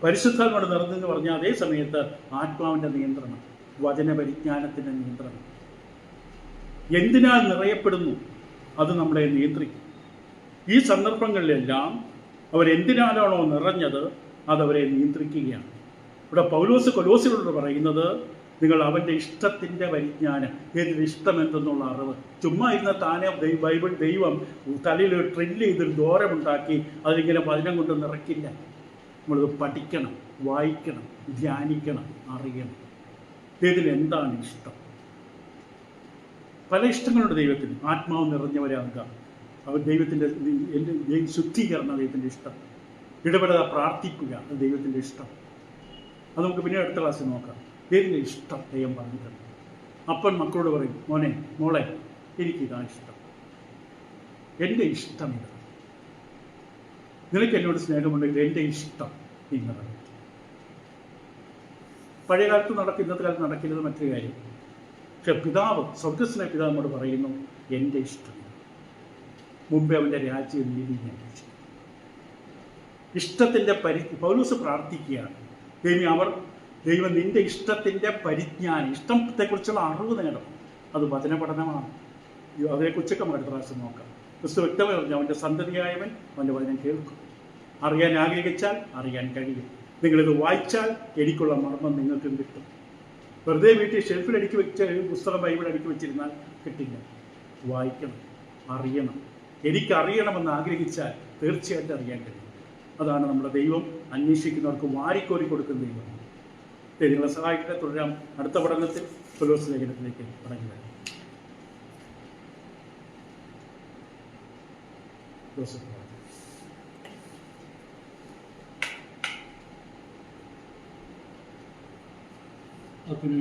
പരിശുദ്ധാത്മ കൊണ്ട് നിറഞ്ഞെന്ന് പറഞ്ഞാൽ അതേ സമയത്ത് ആത്മാവിൻ്റെ നിയന്ത്രണം, വചനപരിജ്ഞാനത്തിൻ്റെ നിയന്ത്രണം. എന്തിനാൽ നിറയപ്പെടുന്നു അത് നമ്മളെ നിയന്ത്രിക്കും. ഈ സന്ദർഭങ്ങളിലെല്ലാം അവരെന്തിനാലാണോ നിറഞ്ഞത് അതവരെ നിയന്ത്രിക്കുകയാണ്. ഇവിടെ പൗലോസ് കൊലോസ്യരോട് പറയുന്നത്, നിങ്ങൾ അവൻ്റെ ഇഷ്ടത്തിൻ്റെ പരിജ്ഞാനം, ഏതിൻ്റെ ഇഷ്ടം എന്തെന്നുള്ള അറിവ്. ചുമ്മാ ഇരുന്ന താനെ ബൈബിൾ ദൈവം തലയിൽ ഡ്രില്ല് ചെയ്തൊരു ദോരമുണ്ടാക്കി അതിലിങ്ങനെ വചനം കൊണ്ട് നിറയ്ക്കില്ല. നമ്മളിത് പഠിക്കണം, വായിക്കണം, ധ്യാനിക്കണം, അറിയണം. ഏതിന് എന്താണ് ഇഷ്ടം? പല ഇഷ്ടങ്ങളുണ്ട് ദൈവത്തിന്. ആത്മാവ് നിറഞ്ഞവരാകുക, അവർ ദൈവത്തിൻ്റെ ശുദ്ധീകരണം ദൈവത്തിൻ്റെ ഇഷ്ടം. ഇടപെടാതെ പ്രാർത്ഥിക്കുക, അത് ദൈവത്തിൻ്റെ ഇഷ്ടം. അത് നമുക്ക് പിന്നെ അടുത്ത ക്ലാസ്സിൽ നോക്കാം. ദൈവത്തിൻ്റെ ഇഷ്ടം ദൈവം പറഞ്ഞിട്ടുണ്ട്. അപ്പൻ മക്കളോട് പറയും, മോനെ മോളെ എനിക്കിതാണ് ഇഷ്ടം, എൻ്റെ ഇഷ്ടം ഇതാണ്. നിനക്ക് എന്നോട് സ്നേഹമുണ്ടെങ്കിൽ എൻ്റെ ഇഷ്ടം ഇന്നതാണ്. പഴയ കാലത്ത് നടക്കും, ഇന്നത്തെ കാലത്ത് നടക്കുന്നത് മറ്റൊരു കാര്യം. പക്ഷെ പിതാവ്, സ്വർഗസ്നായ പിതാവ് നമ്മോട് പറയുന്നു, എൻ്റെ ഇഷ്ടം. മുമ്പേ അവൻ്റെ രാജ്യം നീതി ഞാൻ ഇഷ്ടത്തിൻ്റെ പൗലോസ് പ്രാർത്ഥിക്കുകയാണ്. ദൈവം നിന്റെ ഇഷ്ടത്തിൻ്റെ പരിജ്ഞാനം, ഇഷ്ടത്തെക്കുറിച്ചുള്ള അറിവ് നേടണം. അത് വചനപഠനമാണ്. അതിനെക്കുറിച്ചൊക്കെ നമുക്ക് അടുത്ത പ്രാവശ്യം നോക്കാം. ക്രിസ്തു വ്യക്തമായി പറഞ്ഞു, അവൻ്റെ സന്തതിയായവൻ അവൻ്റെ വചനം കേൾക്കും. അറിയാൻ ആഗ്രഹിച്ചാൽ അറിയാൻ കഴിയും. നിങ്ങളിത് വായിച്ചാൽ എനിക്കുള്ള മർമ്മം നിങ്ങൾക്കും കിട്ടും. വെറുതെ വീട്ടിൽ ഷെൽഫിൽ അടുക്കി വെച്ച പുസ്തകം ബൈബിൾ അടുക്കി വെച്ചിരുന്നാൽ കിട്ടില്ല. വായിക്കണം, അറിയണം. എനിക്കറിയണമെന്ന് ആഗ്രഹിച്ചാൽ തീർച്ചയായിട്ടും അറിയാൻ കഴിയും. അതാണ് നമ്മുടെ ദൈവം അന്വേഷിക്കുന്നവർക്ക് വാരിക്കോരി കൊടുക്കുന്ന ദൈവം. നിങ്ങളെ സഹായിക്കട്ടെ. തുടരാം അടുത്ത പഠനത്തിൽ കൊലോസ്യ ലേഖനത്തിലേക്ക് മടങ്ങി വരാം. अपने